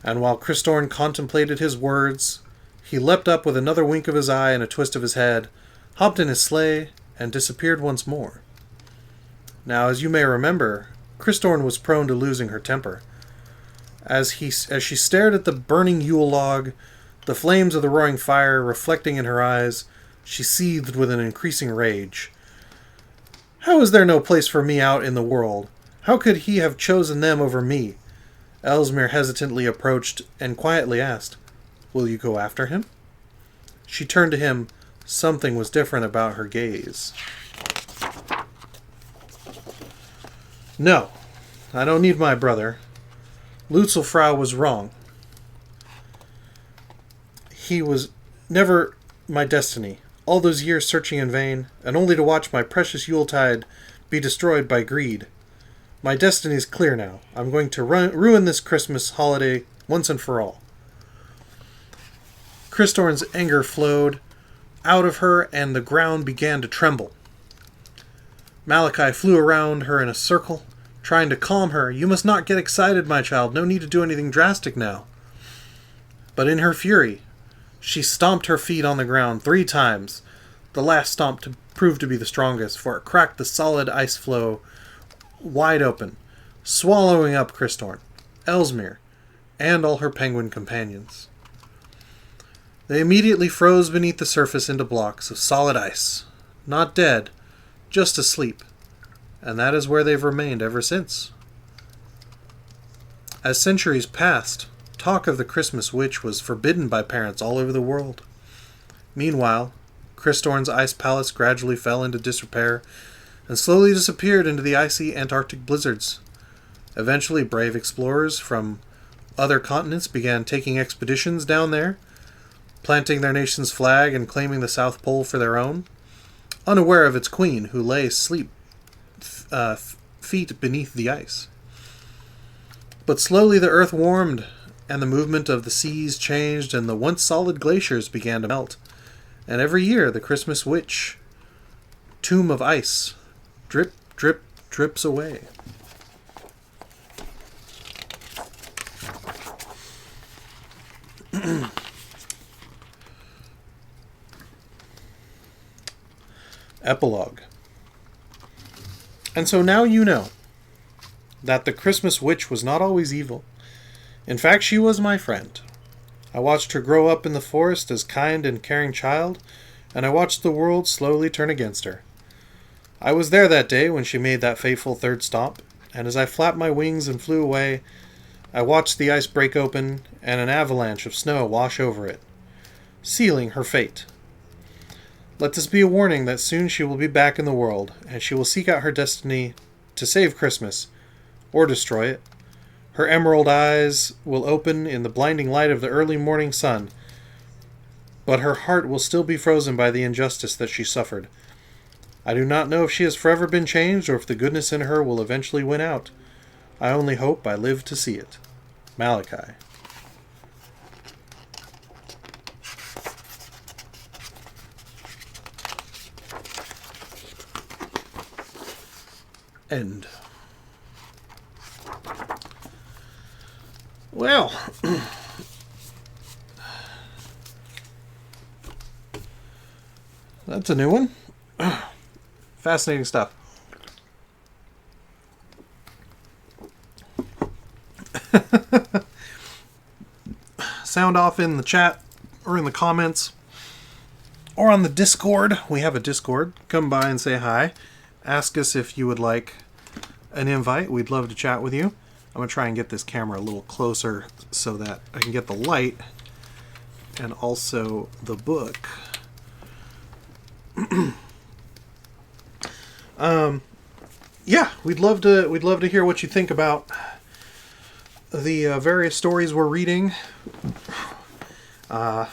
And while Christorn contemplated his words, he leapt up with another wink of his eye and a twist of his head, hopped in his sleigh, and disappeared once more. Now, as you may remember, Christorn was prone to losing her temper. As she stared at the burning Yule log, the flames of the roaring fire reflecting in her eyes, she seethed with an increasing rage. How is there no place for me out in the world? How could he have chosen them over me? Ellesmere hesitantly approached and quietly asked, Will you go after him? She turned to him. Something was different about her gaze. No, I don't need my brother. Lutzelfrau was wrong. He was never my destiny. All those years searching in vain, and only to watch my precious Yuletide be destroyed by greed. My destiny is clear now. I'm going to ruin this Christmas holiday once and for all. Christorn's anger flowed out of her, and the ground began to tremble. Malachi flew around her in a circle, trying to calm her. You must not get excited, my child. No need to do anything drastic now. But in her fury, she stomped her feet on the ground 3 times. The last stomp proved to be the strongest, for it cracked the solid ice floe wide open, swallowing up Christorn, Ellesmere, and all her penguin companions. They immediately froze beneath the surface into blocks of solid ice, not dead, just asleep, and that is where they've remained ever since. As centuries passed, talk of the Christmas witch was forbidden by parents all over the world. Meanwhile, Christorn's ice palace gradually fell into disrepair and slowly disappeared into the icy Antarctic blizzards. Eventually, brave explorers from other continents began taking expeditions down there, planting their nation's flag and claiming the South Pole for their own, unaware of its queen, who lay asleep feet beneath the ice. But slowly the earth warmed, and the movement of the seas changed, and the once solid glaciers began to melt. And every year the Christmas witch, tomb of ice, drip, drip, drips away. Epilogue. And so now you know that the Christmas witch was not always evil. In fact, she was my friend. I watched her grow up in the forest as kind and caring child, and I watched the world slowly turn against her. I was there that day when she made that fateful third stop, and as I flapped my wings and flew away, I watched the ice break open and an avalanche of snow wash over it, sealing her fate. Let this be a warning that soon she will be back in the world, and she will seek out her destiny to save Christmas, or destroy it. Her emerald eyes will open in the blinding light of the early morning sun, but her heart will still be frozen by the injustice that she suffered. I do not know if she has forever been changed, or if the goodness in her will eventually win out. I only hope I live to see it. Malachi. End. Well, that's a new one. Fascinating stuff. Sound off in the chat or in the comments or on the Discord. We have a Discord. Come by and say hi. Ask us if you would like an invite. We'd love to chat with you. I'm going to try and get this camera a little closer so that I can get the light and also the book. Yeah, we'd love to hear what you think about the various stories we're reading. Any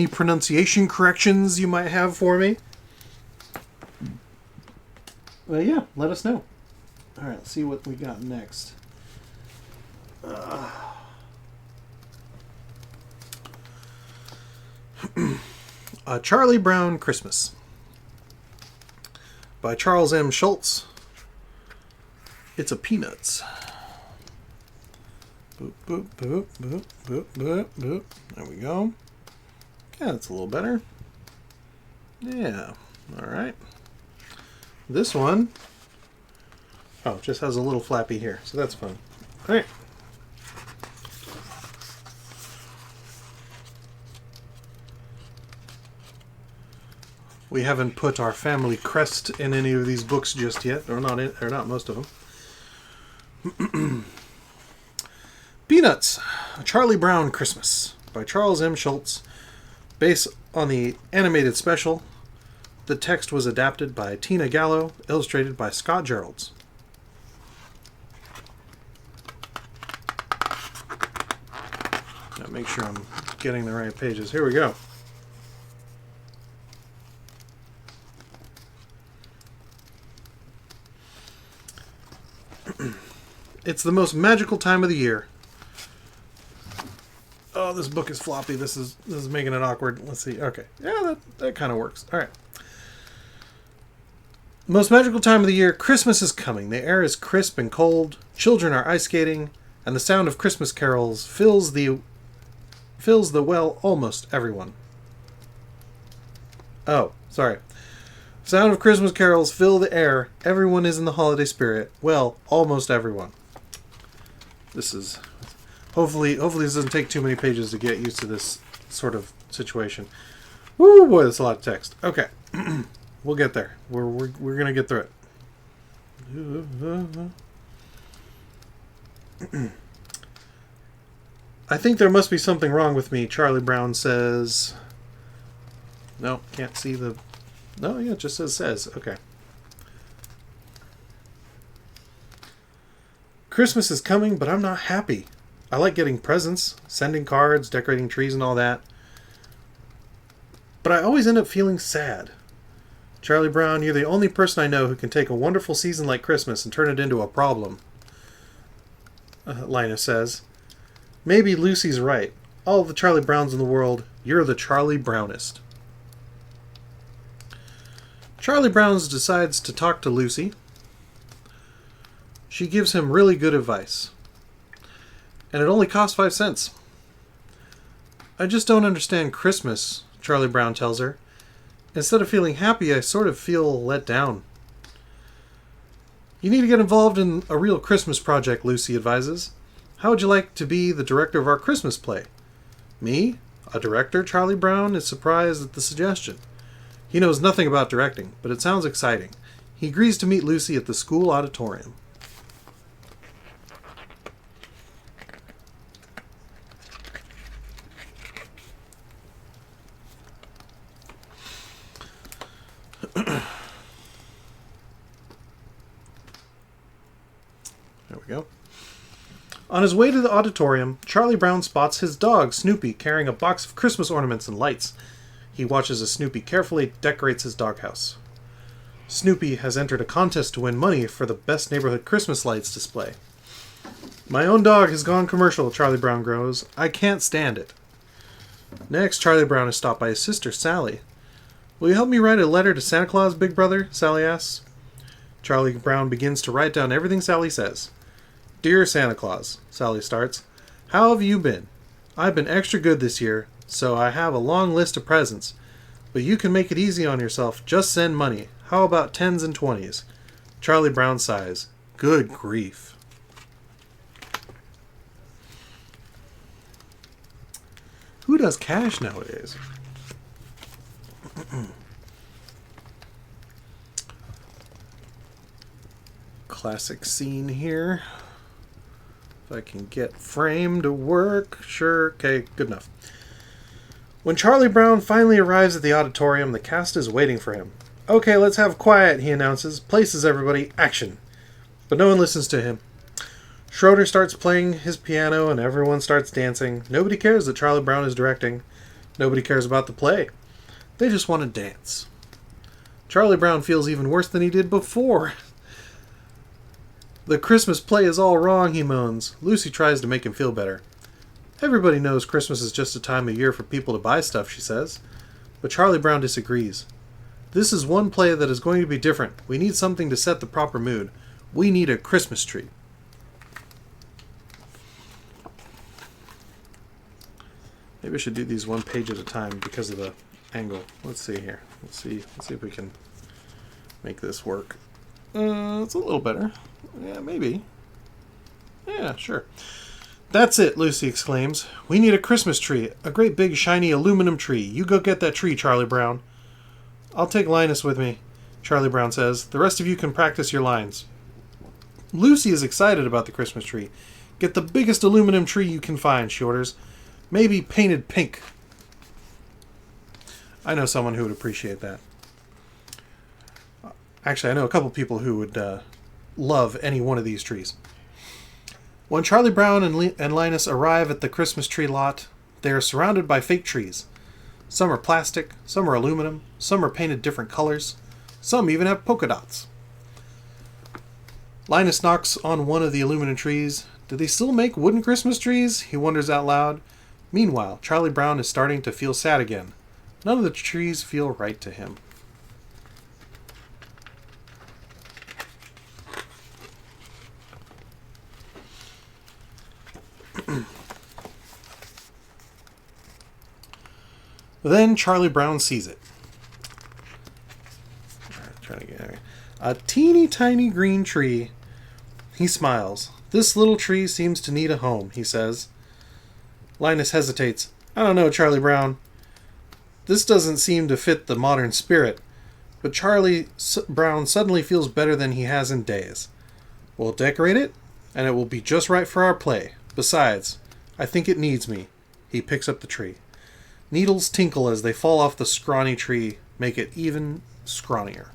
pronunciation corrections you might have for me. Well, yeah, let us know. All right, let's see what we got next. A Charlie Brown Christmas by Charles M. Schultz. It's a Peanuts. Boop, boop, boop, boop, boop, boop, boop. There we go. Yeah, that's a little better. Yeah. All right. This one, oh, just has a little flappy here, so that's fun. All right. We haven't put our family crest in any of these books just yet, or not most of them. Peanuts, A Charlie Brown Christmas by Charles M. Schultz. Based on the animated special, the text was adapted by Tina Gallo, illustrated by Scott Geralds. Now make sure I'm getting the right pages. Here we go. It's the most magical time of the year. Oh, this book is floppy. This is making it awkward. Let's see. Okay. Yeah, that kind of works. All right. Most magical time of the year, Christmas is coming. The air is crisp and cold. Children are ice skating, and the sound of Christmas carols fills the well almost everyone. Oh, sorry. Sound of Christmas carols fill the air. Everyone is in the holiday spirit. Well, almost everyone. This is hopefully this doesn't take too many pages to get used to this sort of situation. Woo, boy, that's a lot of text. Okay, we'll get there. We're gonna get through it. I think there must be something wrong with me, Charlie Brown says. No, can't see the. No, yeah, it just says. Okay. Christmas is coming, but I'm not happy. I like getting presents, sending cards, decorating trees and all that. But I always end up feeling sad. Charlie Brown, you're the only person I know who can take a wonderful season like Christmas and turn it into a problem. Lina says. Maybe Lucy's right. All the Charlie Browns in the world, you're the Charlie Brownest. Charlie Brown decides to talk to Lucy. She gives him really good advice. And it only costs 5 cents. I just don't understand Christmas, Charlie Brown tells her. Instead of feeling happy, I sort of feel let down. You need to get involved in a real Christmas project, Lucy advises. How would you like to be the director of our Christmas play? Me? A director? Charlie Brown is surprised at the suggestion. He knows nothing about directing, but it sounds exciting. He agrees to meet Lucy at the school auditorium. There we go. On his way to the auditorium, Charlie Brown spots his dog, Snoopy, carrying a box of Christmas ornaments and lights. He watches as Snoopy carefully decorates his doghouse. Snoopy has entered a contest to win money for the best neighborhood Christmas lights display. My own dog has gone commercial, Charlie Brown grows. I can't stand it. Next, Charlie Brown is stopped by his sister, Sally. Will you help me write a letter to Santa Claus, Big Brother? Sally asks. Charlie Brown begins to write down everything Sally says. Dear Santa Claus, Sally starts. How have you been? I've been extra good this year, so I have a long list of presents. But you can make it easy on yourself. Just send money. How about 10s and 20s? Charlie Brown sighs. Good grief. Who does cash nowadays? Classic scene here. If I can get frame to work. Sure. Okay, good enough. When Charlie Brown finally arrives at the auditorium, the cast is waiting for him. Okay, let's have quiet, he announces. Places everybody. Action. But no one listens to him. Schroeder starts playing his piano and everyone starts dancing. Nobody cares that Charlie Brown is directing. Nobody cares about the play. They just want to dance. Charlie Brown feels even worse than he did before. The Christmas play is all wrong, he moans. Lucy tries to make him feel better. Everybody knows Christmas is just a time of year for people to buy stuff, she says. But Charlie Brown disagrees. This is one play that is going to be different. We need something to set the proper mood. We need a Christmas tree. Maybe I should do these one page at a time because of the angle. Let's see here. Let's see if we can make this work. It's a little better. Yeah, maybe. Yeah, sure. That's it, Lucy exclaims. We need a Christmas tree. A great big shiny aluminum tree. You go get that tree, Charlie Brown. I'll take Linus with me, Charlie Brown says. The rest of you can practice your lines. Lucy is excited about the Christmas tree. Get the biggest aluminum tree you can find, she orders. Maybe painted pink. I know someone who would appreciate that. Actually, I know a couple people who would love any one of these trees. When Charlie Brown and Linus arrive at the Christmas tree lot, they are surrounded by fake trees. Some are plastic, some are aluminum, some are painted different colors, some even have polka dots. Linus knocks on one of the aluminum trees. Do they still make wooden Christmas trees? He wonders out loud. Meanwhile, Charlie Brown is starting to feel sad again. None of the trees feel right to him. Then Charlie Brown sees it. A teeny tiny green tree. He smiles. This little tree seems to need a home, he says. Linus hesitates. I don't know, Charlie Brown. This doesn't seem to fit the modern spirit. But Charlie Brown suddenly feels better than he has in days. We'll decorate it, and it will be just right for our play. Besides, I think it needs me. He picks up the tree. Needles tinkle as they fall off the scrawny tree, make it even scrawnier.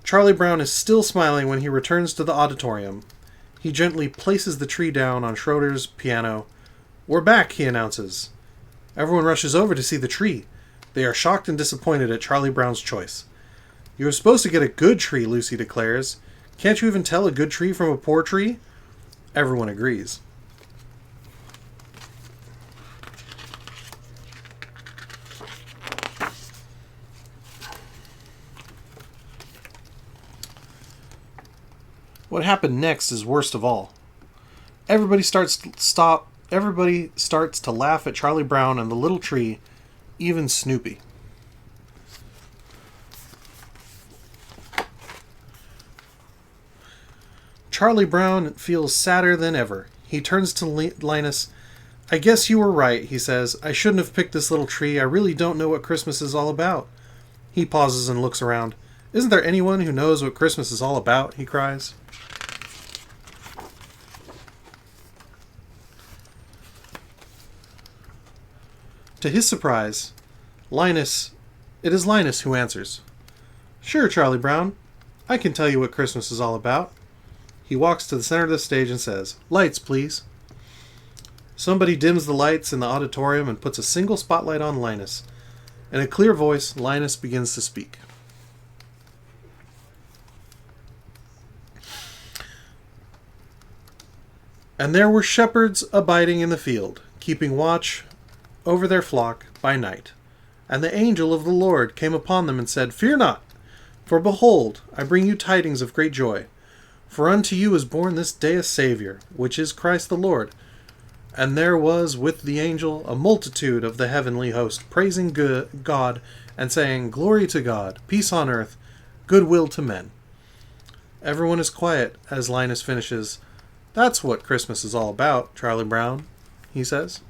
Charlie Brown is still smiling when he returns to the auditorium. He gently places the tree down on Schroeder's piano. We're back, he announces. Everyone rushes over to see the tree. They are shocked and disappointed at Charlie Brown's choice. You were supposed to get a good tree, Lucy declares. Can't you even tell a good tree from a poor tree? Everyone agrees. What happened next is worst of all. Everybody starts to laugh at Charlie Brown and the little tree, even Snoopy. Charlie Brown feels sadder than ever. He turns to Linus. I guess you were right, he says. I shouldn't have picked this little tree. I really don't know what Christmas is all about. He pauses and looks around. Isn't there anyone who knows what Christmas is all about? He cries. To his surprise, it is Linus who answers. Sure, Charlie Brown. I can tell you what Christmas is all about. He walks to the center of the stage and says, Lights, please. Somebody dims the lights in the auditorium and puts a single spotlight on Linus. In a clear voice, Linus begins to speak. And there were shepherds abiding in the field, keeping watch over their flock by night. And the angel of the Lord came upon them and said, Fear not, for behold, I bring you tidings of great joy. For unto you is born this day a Savior, which is Christ the Lord. And there was with the angel a multitude of the heavenly host, praising God, and saying, Glory to God, peace on earth, goodwill to men. Everyone is quiet as Linus finishes. That's what Christmas is all about, Charlie Brown, he says.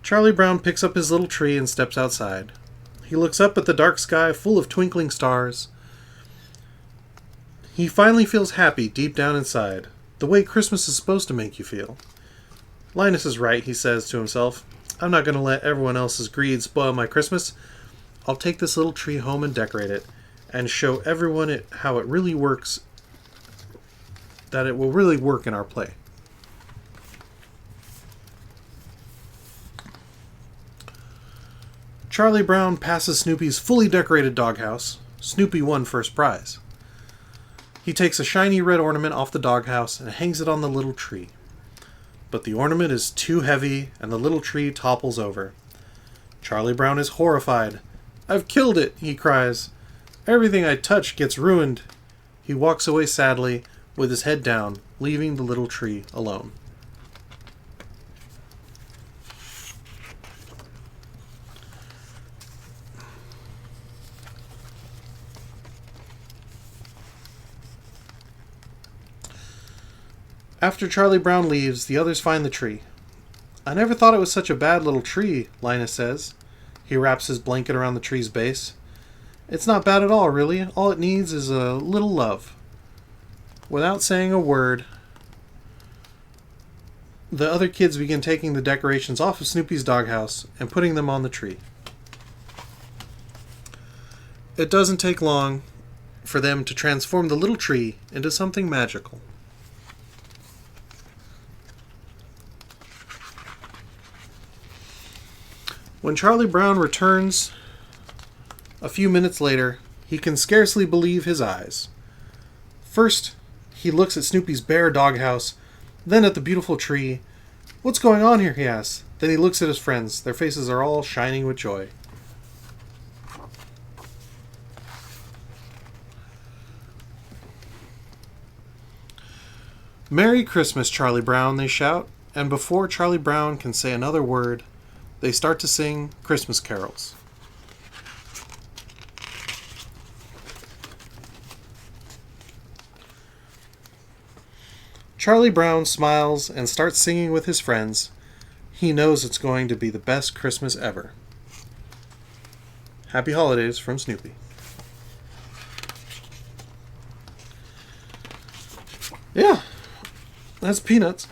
Charlie Brown picks up his little tree and steps outside. He looks up at the dark sky full of twinkling stars. He finally feels happy deep down inside, the way Christmas is supposed to make you feel. Linus is right, he says to himself. I'm not going to let everyone else's greed spoil my Christmas. I'll take this little tree home and decorate it, and show everyone how it really works, that it will really work in our play. Charlie Brown passes Snoopy's fully decorated doghouse. Snoopy won first prize. He takes a shiny red ornament off the doghouse and hangs it on the little tree. But the ornament is too heavy and the little tree topples over. Charlie Brown is horrified. "I've killed it," he cries. "Everything I touch gets ruined." He walks away sadly with his head down, leaving the little tree alone. After Charlie Brown leaves, the others find the tree. "I never thought it was such a bad little tree," Linus says. He wraps his blanket around the tree's base. "It's not bad at all, really. All it needs is a little love." Without saying a word, the other kids begin taking the decorations off of Snoopy's doghouse and putting them on the tree. It doesn't take long for them to transform the little tree into something magical. When Charlie Brown returns a few minutes later, he can scarcely believe his eyes. First, he looks at Snoopy's bare doghouse, then at the beautiful tree. "What's going on here?" he asks. Then he looks at his friends. Their faces are all shining with joy. "Merry Christmas, Charlie Brown," they shout, and before Charlie Brown can say another word, they start to sing Christmas carols. Charlie Brown smiles and starts singing with his friends. He knows it's going to be the best Christmas ever. Happy holidays from Snoopy. Yeah, that's Peanuts.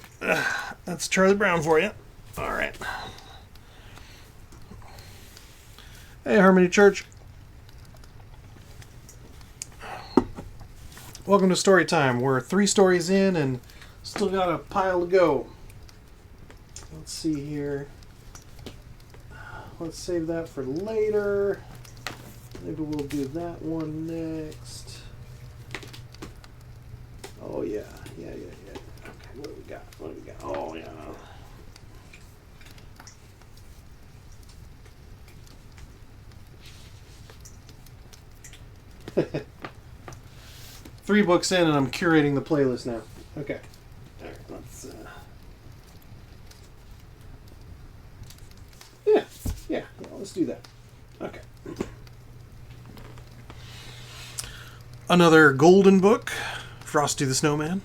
That's Charlie Brown for you. All right. Hey, Harmony Church. Welcome to Story Time. We're 3 stories in and still got a pile to go. Let's see here. Let's save that for later. Maybe we'll do that one next. Oh, yeah. Yeah. Okay, what do we got? Oh, yeah. Three books in and I'm curating the playlist now. Okay. All right, let's yeah, let's do that. Okay. Another golden book, Frosty the Snowman.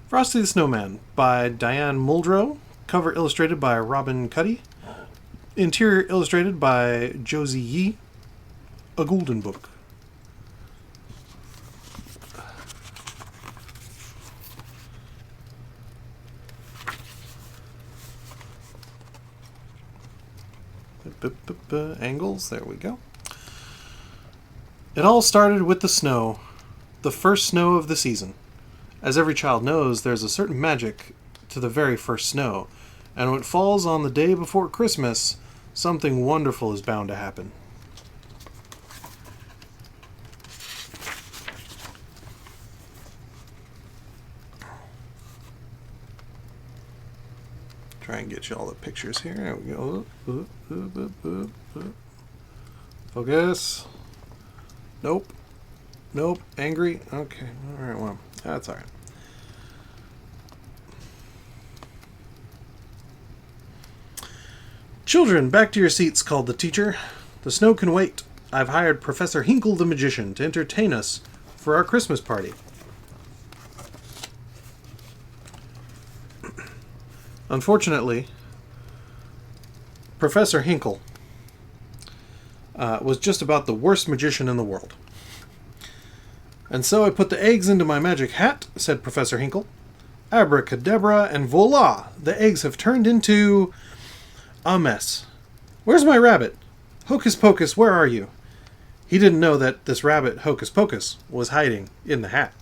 Frosty the Snowman by Diane Muldrow. Cover illustrated by Robin Cuddy. Interior illustrated by Josie Yee. A golden book. Angles, there we go. It all started with the snow, the first snow of the season. As every child knows, there's a certain magic to the very first snow, and when it falls on the day before Christmas, something wonderful is bound to happen. Try and get you all the pictures here. There we go. Focus. Nope. Angry. Okay. All right. Well, that's all right. "Children, back to your seats," called the teacher. "The snow can wait. I've hired Professor Hinkle the magician to entertain us for our Christmas party." Unfortunately, Professor Hinkle was just about the worst magician in the world. And so I put the eggs into my magic hat, said Professor Hinkle. Abracadabra, and voila! The eggs have turned into a mess. Where's my rabbit? Hocus Pocus, where are you? He didn't know that this rabbit, Hocus Pocus, was hiding in the hat.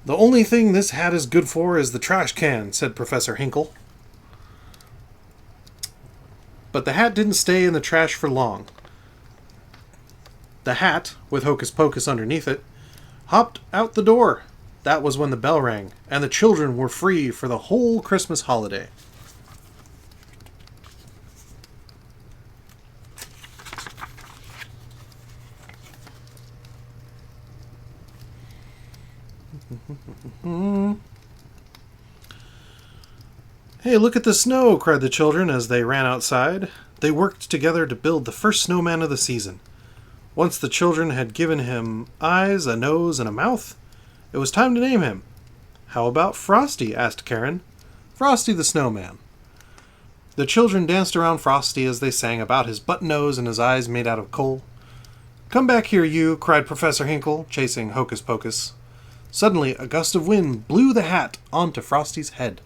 The only thing this hat is good for is the trash can, said Professor Hinkle. But the hat didn't stay in the trash for long. The hat, with Hocus Pocus underneath it, hopped out the door. That was when the bell rang, and the children were free for the whole Christmas holiday. Hey, look at the snow, cried the children as they ran outside. They worked together to build the first snowman of the season. Once the children had given him eyes, a nose, and a mouth, it was time to name him. How about Frosty? Asked Karen. Frosty the Snowman. The children danced around Frosty as they sang about his button nose and his eyes made out of coal. Come back here, you, cried Professor Hinkle, chasing Hocus Pocus. Suddenly, a gust of wind blew the hat onto Frosty's head.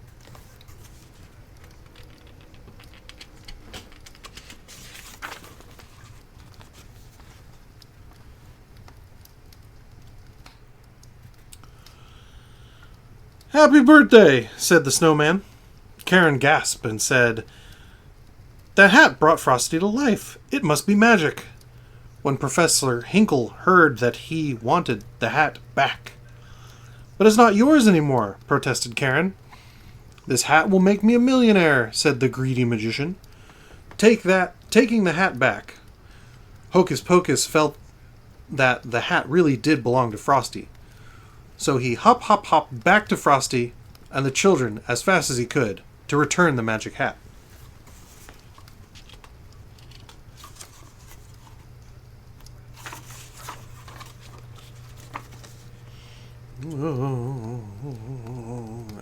Happy birthday, said the snowman. Karen gasped and said, That hat brought Frosty to life. It must be magic. When Professor Hinkle heard that he wanted the hat back. But it's not yours anymore, protested Karen. This hat will make me a millionaire, said the greedy magician. Taking the hat back. Hocus Pocus felt that the hat really did belong to Frosty. So he hopped back to Frosty and the children as fast as he could to return the magic hat.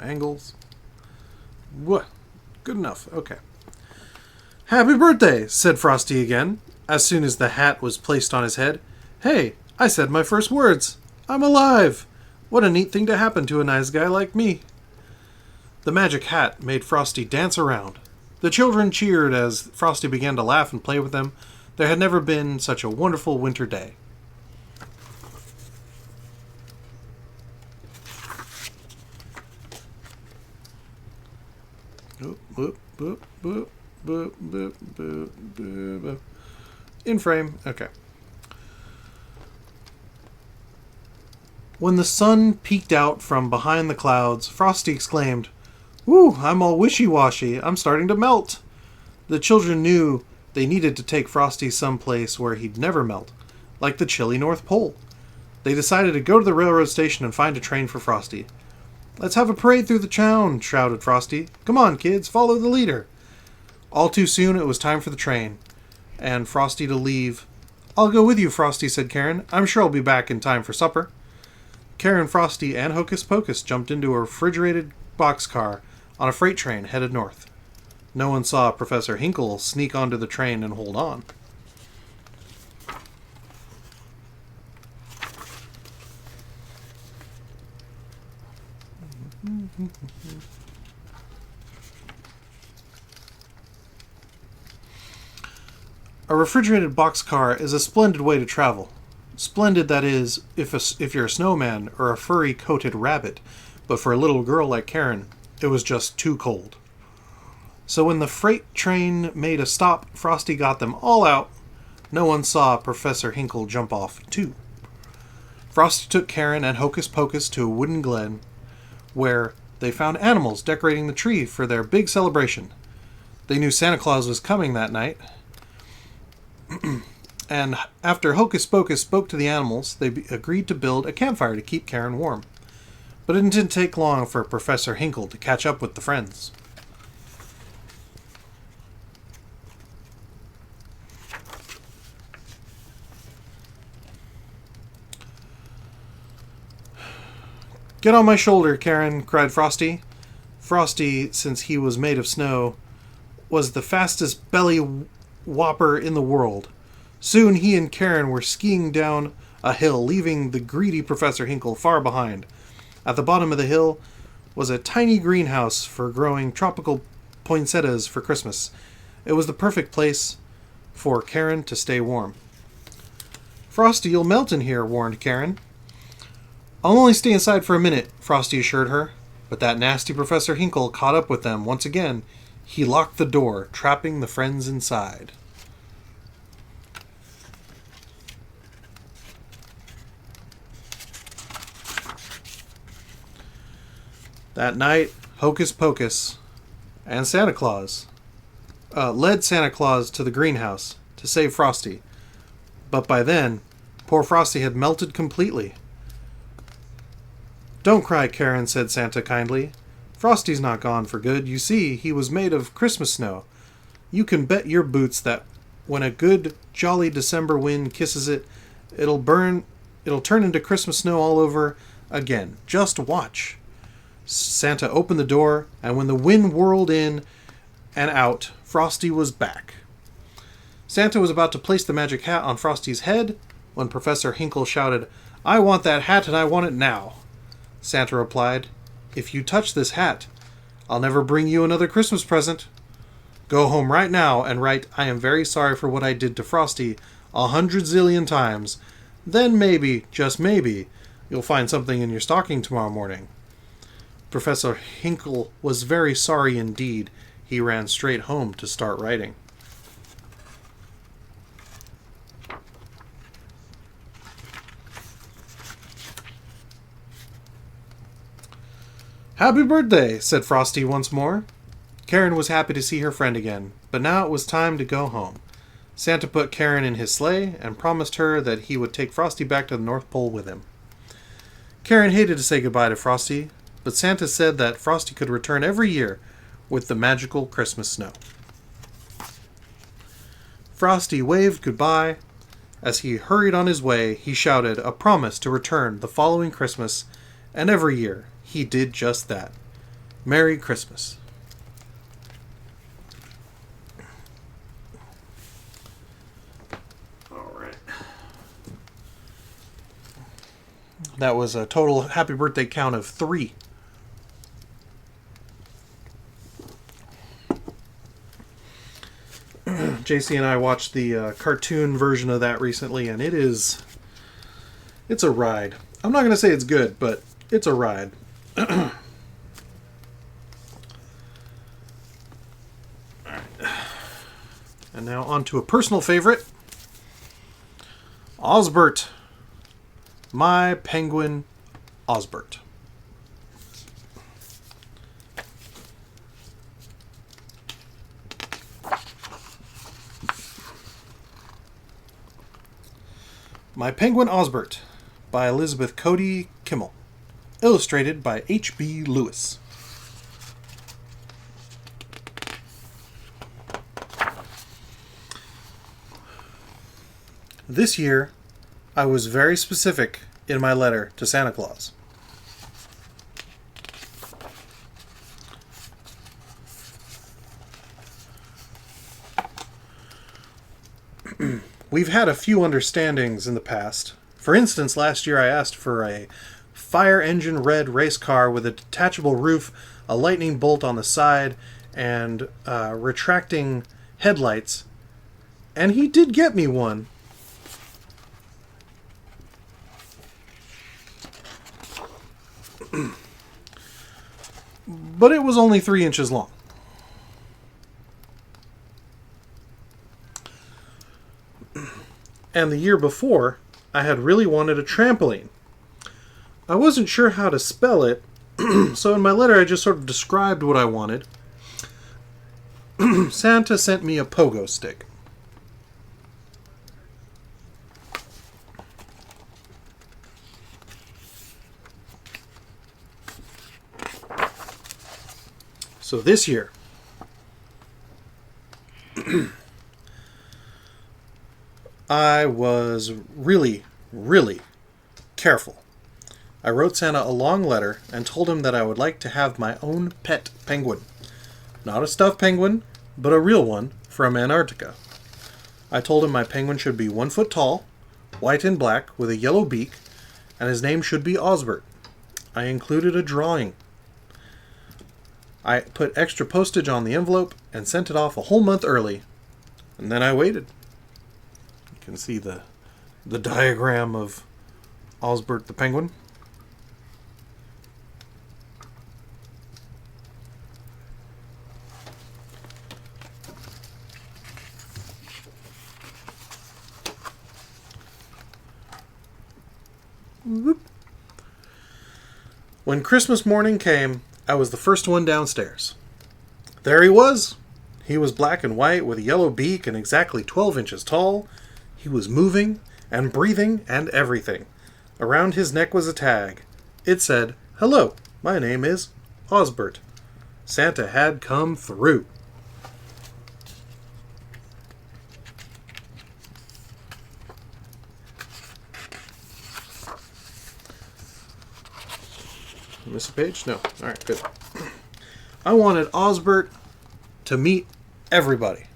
Angles. What? Good enough. Okay. Happy birthday, said Frosty again, as soon as the hat was placed on his head. Hey, I said my first words. I'm alive. What a neat thing to happen to a nice guy like me. The magic hat made Frosty dance around. The children cheered as Frosty began to laugh and play with them. There had never been such a wonderful winter day. In frame. Okay. When the sun peeked out from behind the clouds, Frosty exclaimed, Woo, I'm all wishy-washy. I'm starting to melt. The children knew they needed to take Frosty someplace where he'd never melt, like the chilly North Pole. They decided to go to the railroad station and find a train for Frosty. Let's have a parade through the town, shouted Frosty. Come on, kids, follow the leader. All too soon it was time for the train, and Frosty to leave. I'll go with you, Frosty, said Karen. I'm sure I'll be back in time for supper. Karen, Frosty, and Hocus Pocus jumped into a refrigerated boxcar on a freight train headed north. No one saw Professor Hinkle sneak onto the train and hold on. A refrigerated boxcar is a splendid way to travel. Splendid, that is, if you're a snowman or a furry-coated rabbit, but for a little girl like Karen, it was just too cold. So when the freight train made a stop, Frosty got them all out. No one saw Professor Hinkle jump off, too. Frosty took Karen and Hocus Pocus to a wooden glen, where they found animals decorating the tree for their big celebration. They knew Santa Claus was coming that night. And after Hocus Pocus spoke to the animals, they agreed to build a campfire to keep Karen warm. But it didn't take long for Professor Hinkle to catch up with the friends. Get on my shoulder, Karen, cried Frosty. Frosty, since he was made of snow, was the fastest belly whopper in the world. Soon he and Karen were skiing down a hill, leaving the greedy Professor Hinkle far behind. At the bottom of the hill was a tiny greenhouse for growing tropical poinsettias for Christmas. It was the perfect place for Karen to stay warm. "Frosty, you'll melt in here," warned Karen. "I'll only stay inside for a minute," Frosty assured her. But that nasty Professor Hinkle caught up with them once again. He locked the door, trapping the friends inside. That night, Hocus Pocus and Santa Claus led Santa Claus to the greenhouse to save Frosty. But by then, poor Frosty had melted completely. "Don't cry, Karen," said Santa kindly. "Frosty's not gone for good. You see, he was made of Christmas snow. You can bet your boots that when a good, jolly December wind kisses it, it'll turn into Christmas snow all over again. Just watch." Santa opened the door, and when the wind whirled in and out, Frosty was back. Santa was about to place the magic hat on Frosty's head when Professor Hinkle shouted, "I want that hat, and I want it now." Santa replied, "If you touch this hat, I'll never bring you another Christmas present. Go home right now and write, 'I am very sorry for what I did to Frosty' 100 zillion times. Then maybe, just maybe, you'll find something in your stocking tomorrow morning." Professor Hinkle was very sorry indeed. He ran straight home to start writing. "Happy birthday," said Frosty once more. Karen was happy to see her friend again, but now it was time to go home. Santa put Karen in his sleigh and promised her that he would take Frosty back to the North Pole with him. Karen hated to say goodbye to Frosty, but Santa said that Frosty could return every year with the magical Christmas snow. Frosty waved goodbye. As he hurried on his way, he shouted a promise to return the following Christmas, and every year he did just that. Merry Christmas. All right. That was a total happy birthday count of 3. JC and I watched the cartoon version of that recently, and it's a ride. I'm not going to say it's good, but it's a ride. All right. And now on to a personal favorite. Osbert. My penguin, Osbert. My Penguin Osbert by Elizabeth Cody Kimmel. Illustrated by H.B. Lewis. This year, I was very specific in my letter to Santa Claus. We've had a few understandings in the past. For instance, last year I asked for a fire engine red race car with a detachable roof, a lightning bolt on the side, and retracting headlights. And he did get me one. But it was only 3 inches long. And the year before, I had really wanted a trampoline. I wasn't sure how to spell it, so in my letter I just sort of described what I wanted. Santa sent me a pogo stick. So this year, I was really, really careful. I wrote Santa a long letter and told him that I would like to have my own pet penguin. Not a stuffed penguin, but a real one from Antarctica. I told him my penguin should be 1 foot tall, white and black, with a yellow beak, and his name should be Osbert. I included a drawing. I put extra postage on the envelope and sent it off a whole month early. And then I waited. You can see the diagram of Osbert the penguin. Whoop. When Christmas morning came, I was the first one downstairs. There he was. He was black and white with a yellow beak and exactly 12 inches tall. He was moving and breathing and everything. Around his neck was a tag. It said, "Hello, my name is Osbert." Santa had come through. Miss a page? No. Alright, good. I wanted Osbert to meet everybody.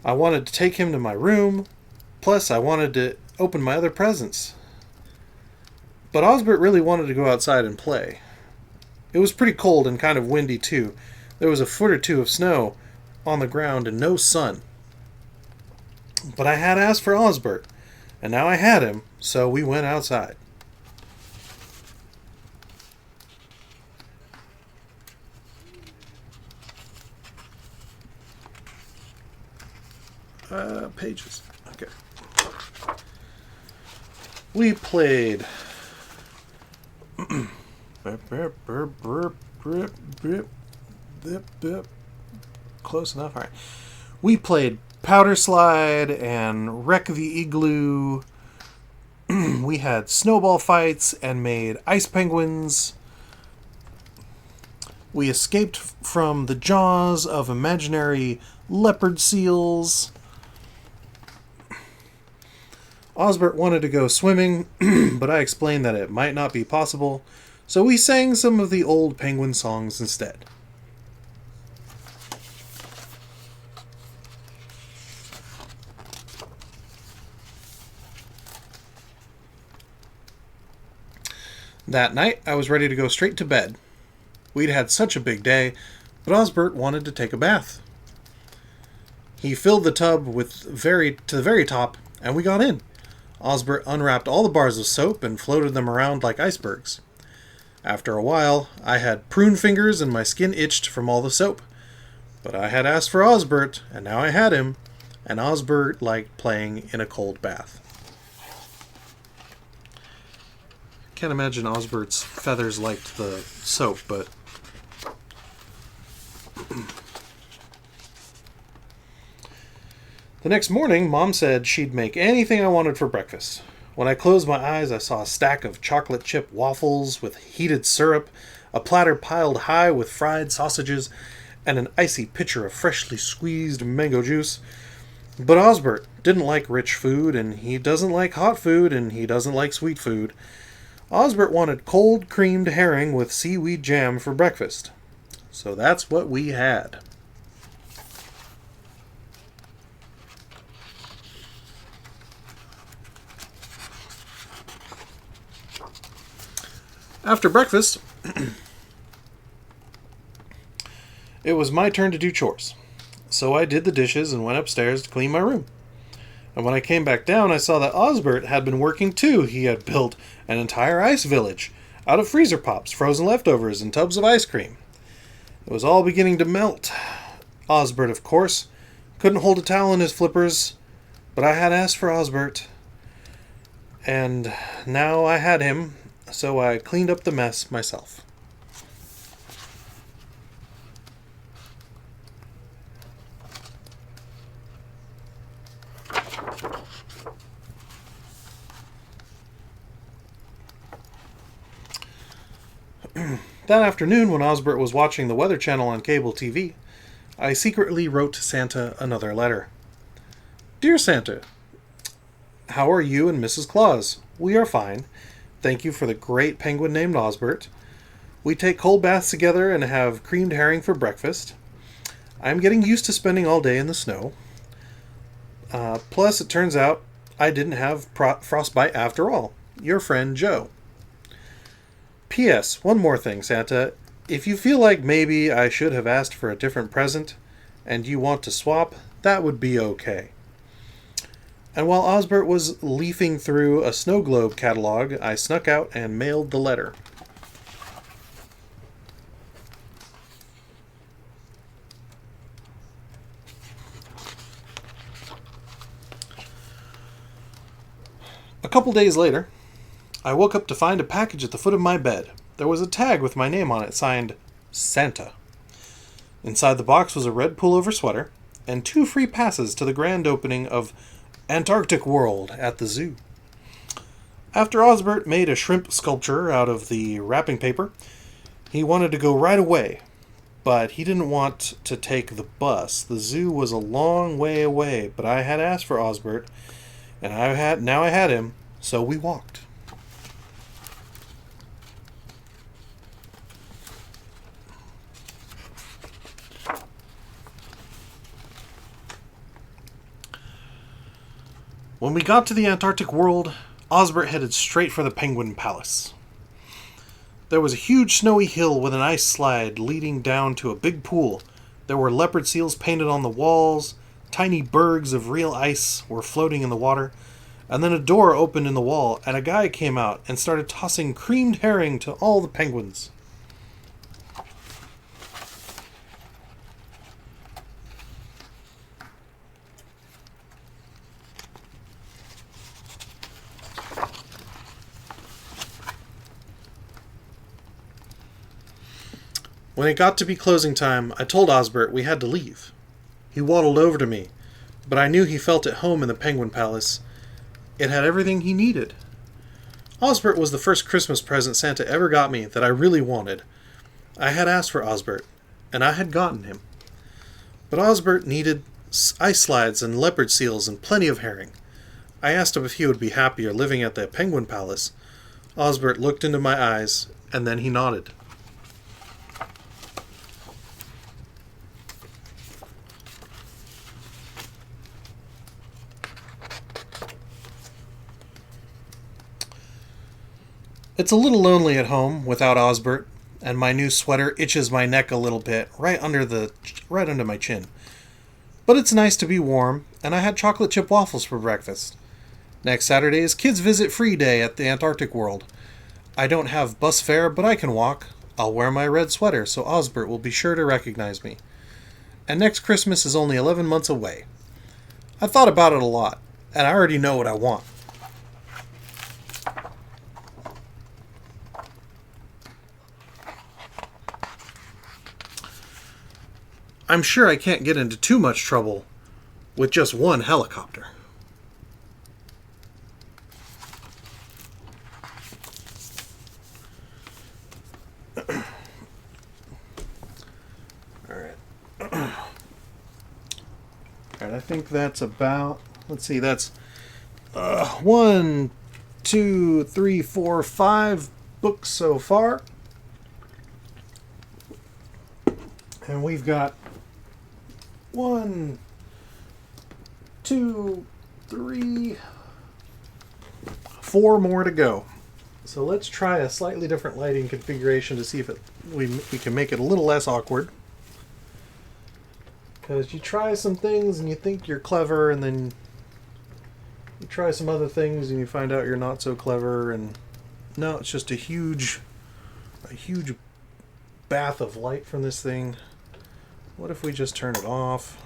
I wanted to take him to my room. Plus, I wanted to open my other presents. But Osbert really wanted to go outside and play. It was pretty cold and kind of windy, too. There was a foot or two of snow on the ground and no sun. But I had asked for Osbert, and now I had him, so we went outside. Pages. Okay. We played. Close enough. All right. We played Powder Slide and Wreck the Igloo. We had snowball fights and made ice penguins. We escaped from the jaws of imaginary leopard seals. Osbert wanted to go swimming, but I explained that it might not be possible, so we sang some of the old penguin songs instead. That night, I was ready to go straight to bed. We'd had such a big day, but Osbert wanted to take a bath. He filled the tub to the very top, and we got in. Osbert unwrapped all the bars of soap and floated them around like icebergs. After a while, I had prune fingers and my skin itched from all the soap. But I had asked for Osbert, and now I had him, and Osbert liked playing in a cold bath. Can't imagine Osbert's feathers liked the soap, but... The next morning, Mom said she'd make anything I wanted for breakfast. When I closed my eyes, I saw a stack of chocolate chip waffles with heated syrup, a platter piled high with fried sausages, and an icy pitcher of freshly squeezed mango juice. But Osbert didn't like rich food, and he doesn't like hot food, and he doesn't like sweet food. Osbert wanted cold creamed herring with seaweed jam for breakfast. So that's what we had. After breakfast, it was my turn to do chores. So I did the dishes and went upstairs to clean my room. And when I came back down, I saw that Osbert had been working too. He had built an entire ice village out of freezer pops, frozen leftovers, and tubs of ice cream. It was all beginning to melt. Osbert, of course, couldn't hold a towel in his flippers, but I had asked for Osbert. And now I had him, so I cleaned up the mess myself. That afternoon, when Osbert was watching the Weather Channel on cable TV, I secretly wrote Santa another letter. Dear Santa, how are you and Mrs. Claus? We are fine. Thank you for the great penguin named Osbert. We take cold baths together and have creamed herring for breakfast. I'm getting used to spending all day in the snow. Plus, it turns out I didn't have frostbite after all. Your friend Joe. P.S. One more thing, Santa. If you feel like maybe I should have asked for a different present and you want to swap, that would be okay. And while Osbert was leafing through a snow globe catalog, I snuck out and mailed the letter. A couple days later, I woke up to find a package at the foot of my bed. There was a tag with my name on it, signed Santa. Inside the box was a red pullover sweater and 2 free passes to the grand opening of Antarctic World at the zoo. After Osbert made a shrimp sculpture out of the wrapping paper, he wanted to go right away, but he didn't want to take the bus. The zoo was a long way away, but I had asked for Osbert, and now I had him, so we walked. When we got to the Antarctic World, Osbert headed straight for the Penguin Palace. There was a huge snowy hill with an ice slide leading down to a big pool. There were leopard seals painted on the walls, tiny bergs of real ice were floating in the water, and then a door opened in the wall and a guy came out and started tossing creamed herring to all the penguins. When it got to be closing time, I told Osbert we had to leave. He waddled over to me, but I knew he felt at home in the Penguin Palace. It had everything he needed. Osbert was the first Christmas present Santa ever got me that I really wanted. I had asked for Osbert, and I had gotten him. But Osbert needed ice slides and leopard seals and plenty of herring. I asked him if he would be happier living at the Penguin Palace. Osbert looked into my eyes, and then he nodded. It's a little lonely at home without Osbert, and my new sweater itches my neck a little bit, right under my chin. But it's nice to be warm, and I had chocolate chip waffles for breakfast. Next Saturday is Kids Visit Free Day at the Antarctic World. I don't have bus fare, but I can walk. I'll wear my red sweater so Osbert will be sure to recognize me. And next Christmas is only 11 months away. I've thought about it a lot, and I already know what I want. I'm sure I can't get into too much trouble with just one helicopter. Alright, I think that's about, let's see, that's 1, 2, 3, 4, 5 books so far. And we've got 1, 2, 3, 4 more to go. So let's try a slightly different lighting configuration to see if we can make it a little less awkward. Because you try some things and you think you're clever, and then you try some other things and you find out you're not so clever, and no, it's just a huge bath of light from this thing. What if we just turn it off?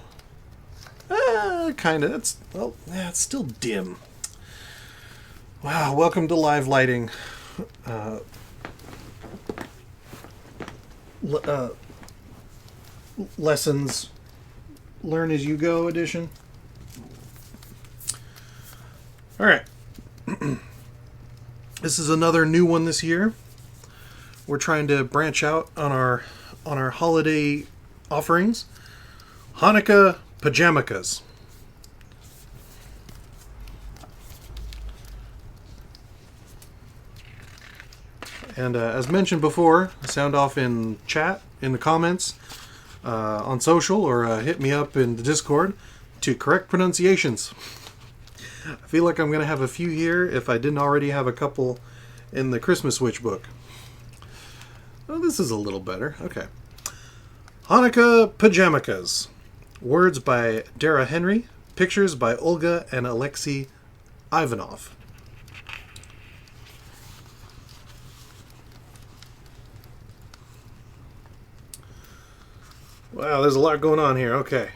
Kinda. It's still dim. Wow, welcome to live lighting. Lessons, learn as you go edition. Alright. This is another new one this year. We're trying to branch out on our holiday offerings. Hanukkah Pajamakkahs. And as mentioned before, sound off in chat, in the comments. on social or hit me up in the Discord to correct pronunciations. I feel like I'm going to have a few here if I didn't already have a couple in the Christmas Witch book. Oh, this is a little better. Okay. Hanukkah Pajamakkahs. Words by Dara Henry. Pictures by Olga and Alexei Ivanov. Wow, there's a lot going on here. Okay.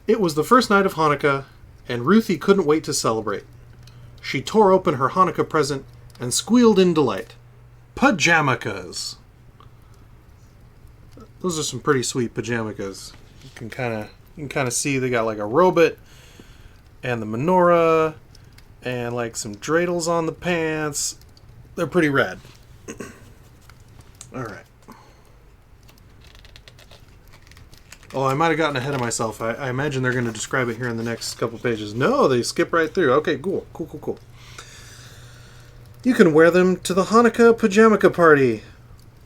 It was the first night of Hanukkah, and Ruthie couldn't wait to celebrate. She tore open her Hanukkah present and squealed in delight. Pajamakkahs. Those are some pretty sweet pajamakkahs. You can kind of see they got like a robot and the menorah and like some dreidels on the pants. They're pretty rad. All right. Oh, I might have gotten ahead of myself. I imagine they're going to describe it here in the next couple pages. No, they skip right through. Okay, cool. Cool. You can wear them to the Hanukkah Pajamakkah party.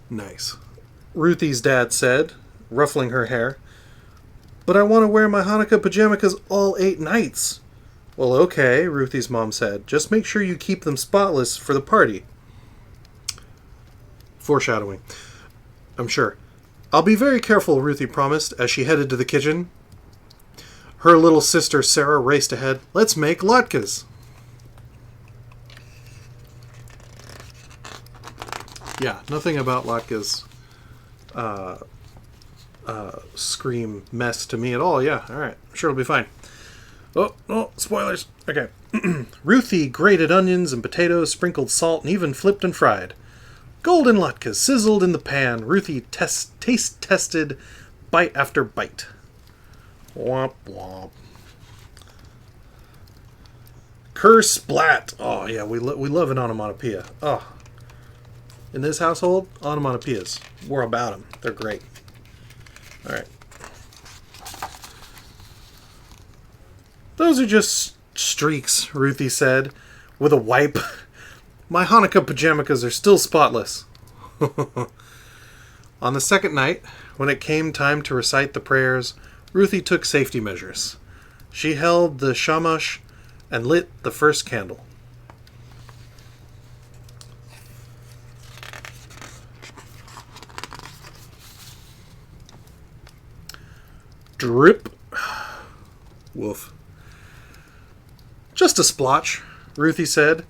Nice. Ruthie's dad said, ruffling her hair. But I want to wear my Hanukkah Pajamakkahs all 8 nights. Well, okay, Ruthie's mom said. Just make sure you keep them spotless for the party. Foreshadowing. I'm sure. I'll be very careful, Ruthie promised as she headed to the kitchen. Her little sister Sarah raced ahead. Let's make latkes. Yeah, nothing about latkes scream mess to me at all. Yeah, alright. I'm sure it'll be fine. Oh, spoilers. Okay. Ruthie grated onions and potatoes, sprinkled salt, and even flipped and fried. Golden latkes sizzled in the pan. Ruthie taste tested bite after bite. Womp womp. Curse splat. Oh, yeah, we love an onomatopoeia. Oh. In this household, onomatopoeias. We're about them. They're great. All right. Those are just streaks, Ruthie said, with a wipe. My Hanukkah pajamakkahs are still spotless. On the second night, when it came time to recite the prayers, Ruthie took safety measures. She held the shamash and lit the first candle. Drip. Woof. Just a splotch, Ruthie said.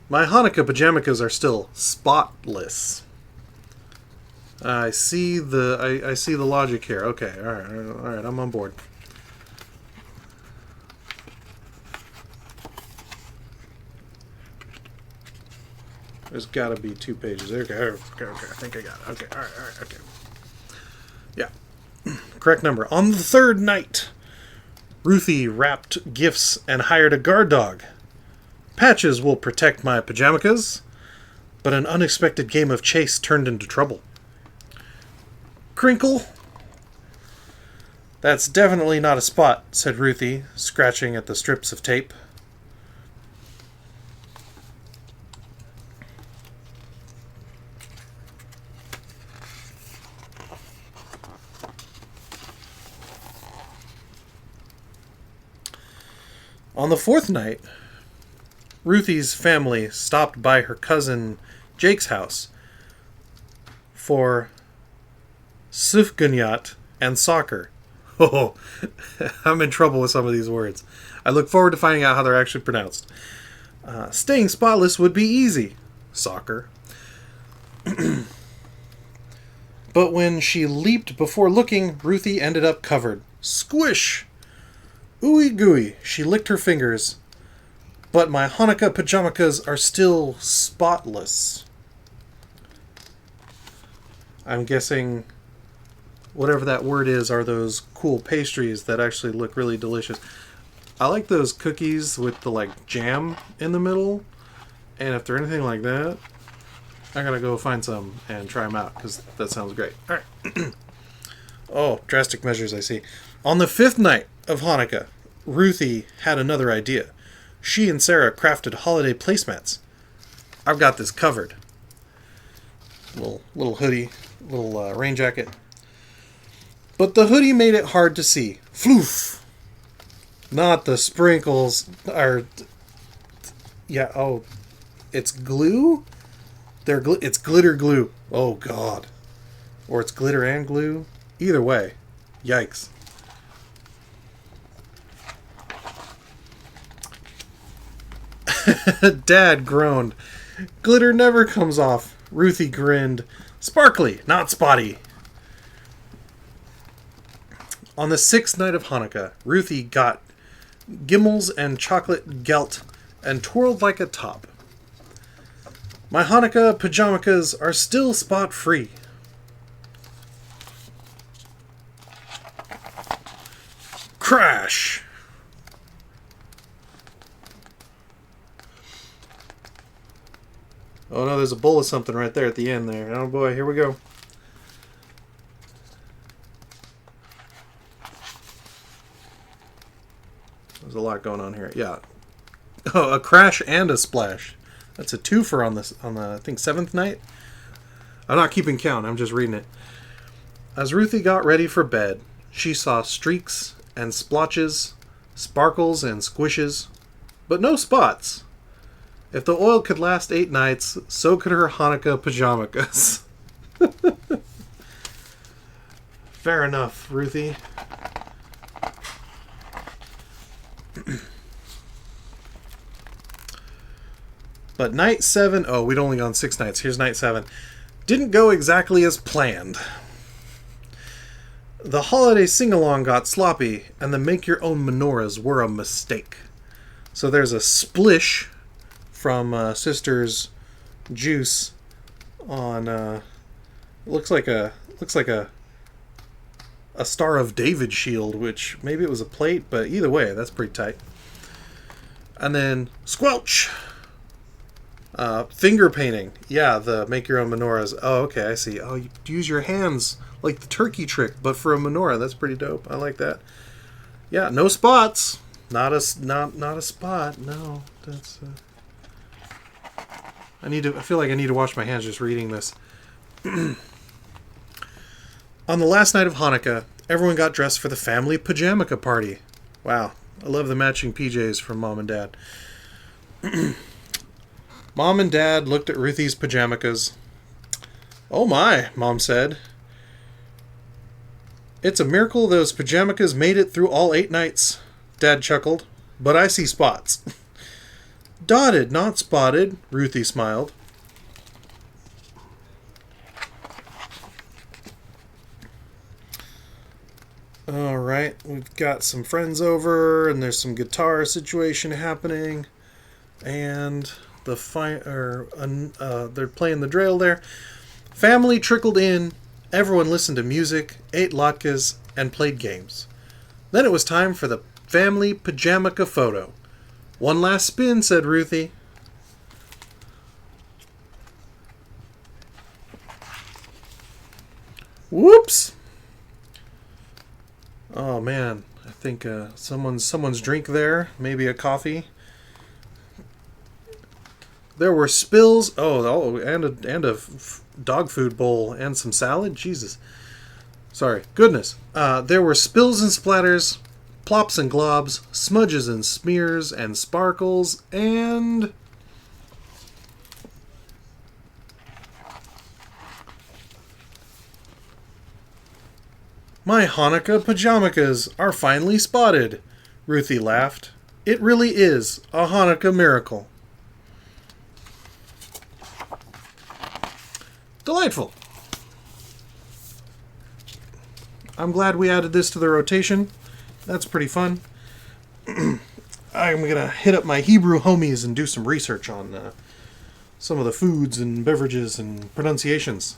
My Hanukkah pajamakkahs are still spotless. I see the logic here. Okay, all right, I'm on board. There's got to be 2 pages. Okay, I think I got it. Okay, all right, okay. Yeah, correct number. On the third night, Ruthie wrapped gifts and hired a guard dog. Patches will protect my pajamakkahs, but an unexpected game of chase turned into trouble. Crinkle? That's definitely not a spot, said Ruthie, scratching at the strips of tape. On the fourth night, Ruthie's family stopped by her cousin Jake's house for sufganiyat and soccer. Oh, I'm in trouble with some of these words. I look forward to finding out how they're actually pronounced. Staying spotless would be easy. Soccer. But when she leaped before looking, Ruthie ended up covered. Squish! Ooey gooey. She licked her fingers. But my Hanukkah pajamakkahs are still spotless. I'm guessing whatever that word is are those cool pastries that actually look really delicious. I like those cookies with the like jam in the middle. And if they're anything like that, I gotta go find some and try them out because that sounds great. All right. Oh, drastic measures I see. On the 5th night of Hanukkah, Ruthie had another idea. She and Sarah crafted holiday placemats. I've got this covered. Little hoodie, little rain jacket. But the hoodie made it hard to see. Floof! Not the sprinkles are... Yeah, oh. It's glue? It's glitter glue. Oh, God. Or it's glitter and glue. Either way. Yikes. Dad groaned. Glitter never comes off. Ruthie grinned. Sparkly, not spotty. On the 6th night of Hanukkah, Ruthie got gimmels and chocolate gelt and twirled like a top. My Hanukkah Pajamakkahs are still spot-free. Crash! Oh no, there's a bowl of something right there at the end there. Oh boy, here we go. There's a lot going on here. Yeah. Oh, a crash and a splash. That's a twofer on the I think 7th night. I'm not keeping count, I'm just reading it. As Ruthie got ready for bed, she saw streaks and splotches, sparkles and squishes, but no spots. If the oil could last 8 nights, so could her Hanukkah Pajamakkahs. Fair enough, Ruthie. But night 7... Oh, we'd only gone 6 nights. Here's night 7. Didn't go exactly as planned. The holiday sing-along got sloppy, and the make-your-own menorahs were a mistake. So there's a splish from Sister's juice on... looks like a Star of David shield, which maybe it was a plate, but either way, that's pretty tight. And then squelch! Finger painting. Yeah, the make your own menorahs. Oh, okay, I see. Oh, you use your hands like the turkey trick, but for a menorah. That's pretty dope. I like that. Yeah, no spots. Not a spot. No, that's. I feel like I need to wash my hands just reading this. On the last night of Hanukkah, everyone got dressed for the family pajamaka party. Wow, I love the matching PJs from Mom and Dad. Mom and Dad looked at Ruthie's pajamakas. Oh my, Mom said. It's a miracle those pajamakas made it through all 8 nights, Dad chuckled. But I see spots. Dotted, not spotted, Ruthie smiled. Alright, we've got some friends over, and there's some guitar situation happening. And... they're playing the drill there. Family trickled in. Everyone listened to music, ate latkes, and played games. Then it was time for the family pajamaka photo. One last spin, said Ruthie. Whoops! Oh man, I think someone's drink there. Maybe a coffee. There were spills. Oh, and a dog food bowl and some salad. Jesus, sorry, goodness. There were spills and splatters, plops and globs, smudges and smears and sparkles, and my Hanukkah Pajamakkahs are finally spotted. Ruthie laughed. It really is a Hanukkah miracle. Delightful. I'm glad we added this to the rotation. That's pretty fun. I'm going to hit up my Hebrew homies and do some research on some of the foods and beverages and pronunciations.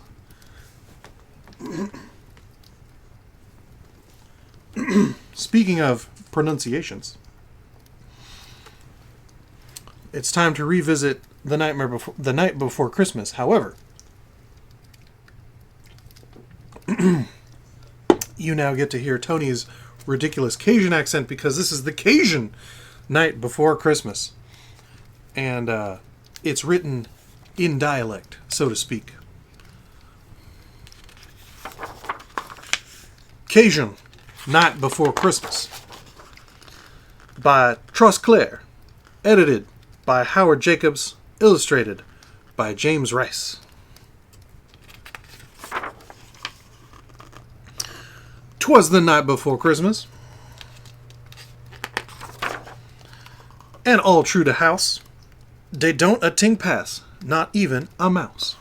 Speaking of pronunciations, it's time to revisit the night before Christmas. However, you now get to hear Tony's ridiculous Cajun accent because this is the Cajun night before Christmas. And it's written in dialect, so to speak. Cajun, Night Before Christmas, by Trosclair, edited by Howard Jacobs, illustrated by James Rice. "'Twas the night before Christmas, and all true to house, they don't a ting pass, not even a mouse.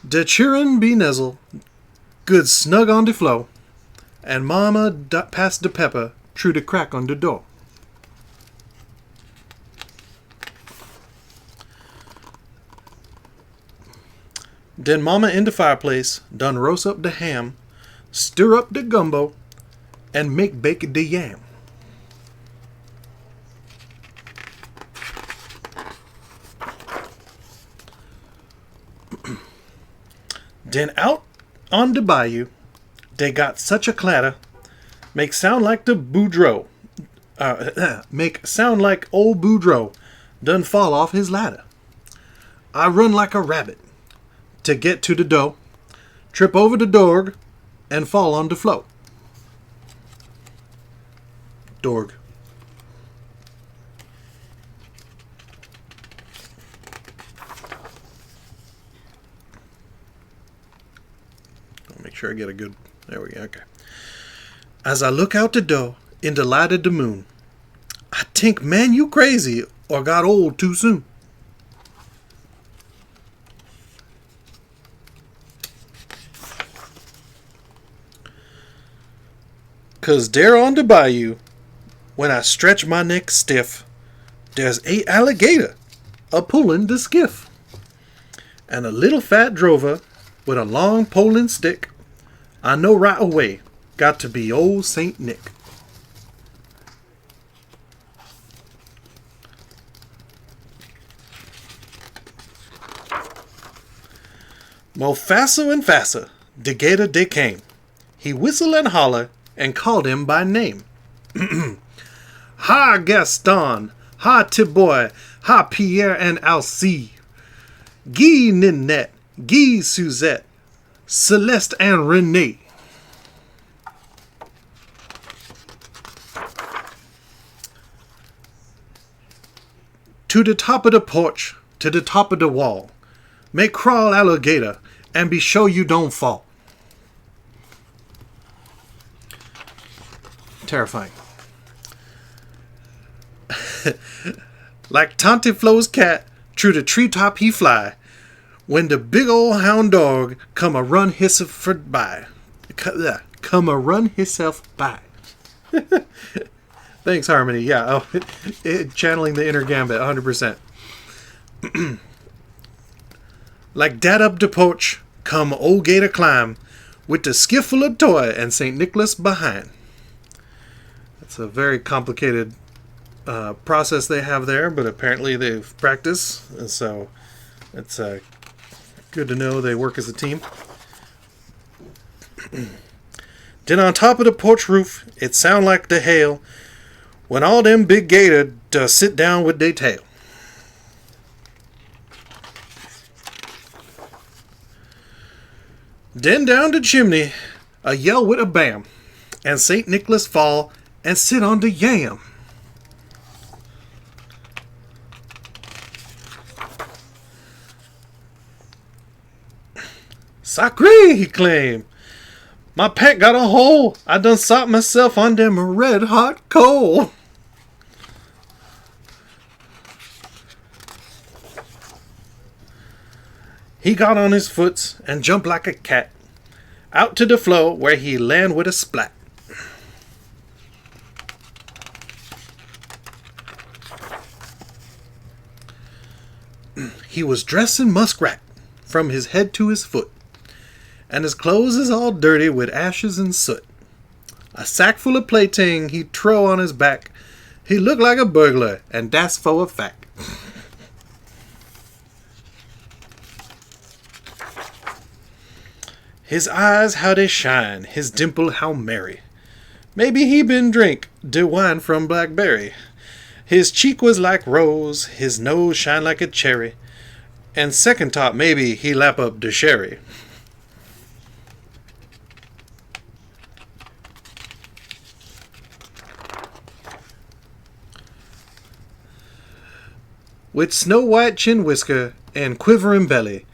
De children be nuzzle, good snug on de floor, and mama pass de pepper through de crack on de door. Den mama in de fireplace done roast up de ham, stir up de gumbo, and make bake de yam. Den out on de bayou, they got such a clatter, make sound like the Boudreaux, make sound like old Boudreaux done fall off his ladder. I run like a rabbit to get to the dough, trip over the dorg, and fall on the floor. Dorg. Make sure I get a good... There we go. Okay. As I look out the door in the light of the moon, I think, man, you crazy or got old too soon. Cause there on the bayou, when I stretch my neck stiff, there's a alligator a-pulling the skiff. And a little fat drover with a long poling stick, I know right away, got to be old Saint Nick. Mo faster and faster, the gator they came. He whistled and hollered and called him by name. Ha Gaston, ha Tiboy, ha Pierre and Alcee, Guy Ninette, Guy Suzette, Celeste and Renee. To the top of the porch, to the top of the wall, make crawl alligator and be sure you don't fall. Terrifying. Like Tante Flo's cat, through the treetop he fly, when the big old hound dog come a run himself by. Come a run himself by. Thanks, Harmony. Yeah, channeling the inner gambit, 100%. Like dat up the porch, come old gator climb, with the skiff full of toy and St. Nicholas behind. That's a very complicated process they have there, but apparently they've practiced, and so it's good to know they work as a team. Then on top of the porch roof, it sound like the hail when all them big gator does sit down with they tail. Then down the chimney, a yell with a bam, and St. Nicholas fall and sit on the yam. Sacré, he claimed. My pant got a hole. I done sopped myself on them red hot coal. He got on his foots and jumped like a cat out to the floor where he land with a splat. He was dressed in muskrat from his head to his foot, and his clothes is all dirty with ashes and soot. A sack full of plaything he throw on his back. He looked like a burglar, and that's for a fact. His eyes how they shine, his dimple how merry. Maybe he been drink de wine from blackberry. His cheek was like rose, his nose shine like a cherry, and second thought maybe he lap up de sherry. with snow-white chin whisker and quivering belly.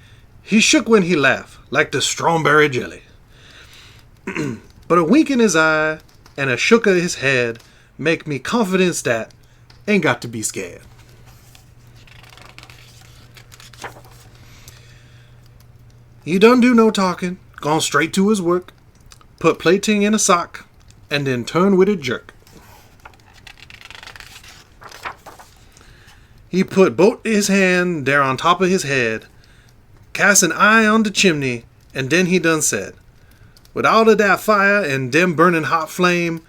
He shook when he laughed, like the strawberry jelly. But a wink in his eye and a shook of his head make me confidence that ain't got to be scared. He done do no talking, gone straight to his work, put plating in a sock, and then turn with a jerk. He put both his hand there on top of his head, cast an eye on the chimney, and then he done said, with all of that fire and them burning hot flame,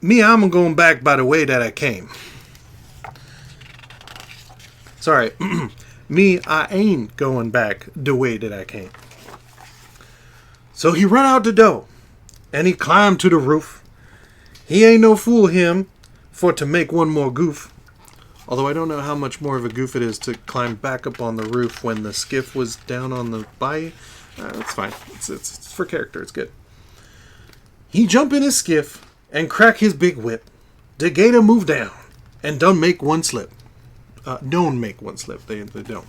me, I'm going back by the way that I came. Sorry, me, I ain't going back the way that I came. So he run out the door, and he climbed to the roof. He ain't no fool him, for to make one more goof. Although I don't know how much more of a goof it is to climb back up on the roof when the skiff was down on the bayou. That's fine. It's for character. It's good. He jump in his skiff and crack his big whip. The gator move down and done make one slip. Don't make one slip. They don't.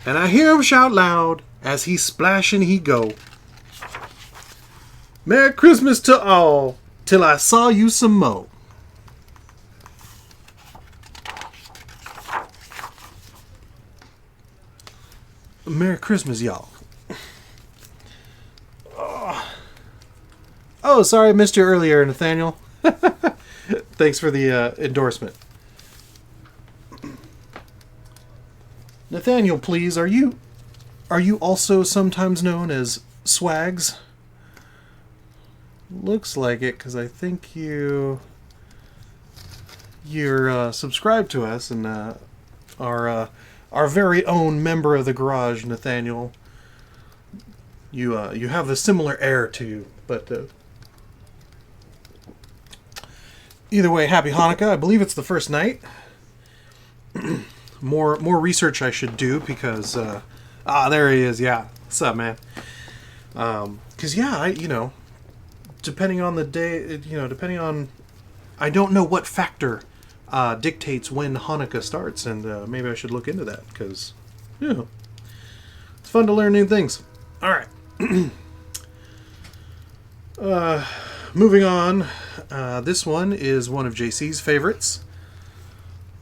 And I hear him shout loud as he splash and he go. Merry Christmas to all, till I saw you some mo'. Merry Christmas, y'all. Oh, sorry I missed you earlier, Nathaniel. Thanks for the endorsement. Nathaniel, please, are you also sometimes known as Swags? Looks like it, because I think you're subscribed to us and are our very own member of the garage, Nathaniel. You have a similar air to you, but either way, happy Hanukkah. I believe it's the first night. More research I should do because there he is. Yeah, what's up, man? Because depending on the day, depending on, I don't know what factor dictates when Hanukkah starts, and maybe I should look into that because it's fun to learn new things. All right. Moving on. This one is one of JC's favorites,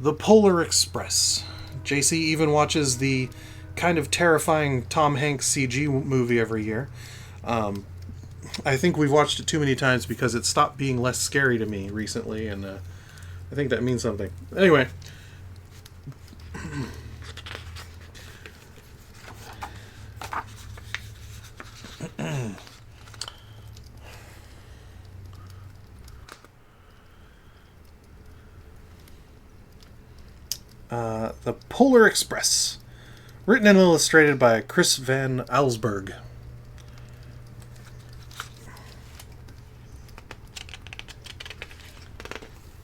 The Polar Express. JC even watches the kind of terrifying Tom Hanks CG movie every year. I think we've watched it too many times because it stopped being less scary to me recently, and I think that means something. Anyway. The Polar Express. Written and illustrated by Chris Van Allsburg.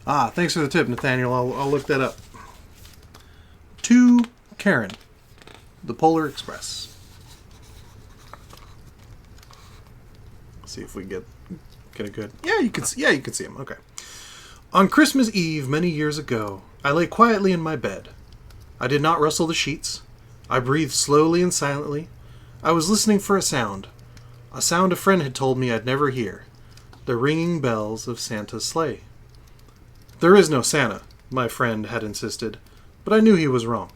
Thanks for the tip, Nathaniel. I'll look that up. To Karen. The Polar Express. Let's see if we get a good... Yeah, you can see him. Okay. On Christmas Eve, many years ago, I lay quietly in my bed. I did not rustle the sheets. I breathed slowly and silently. I was listening for a sound a friend had told me I'd never hear. The ringing bells of Santa's sleigh. There is no Santa, my friend had insisted, but I knew he was wrong.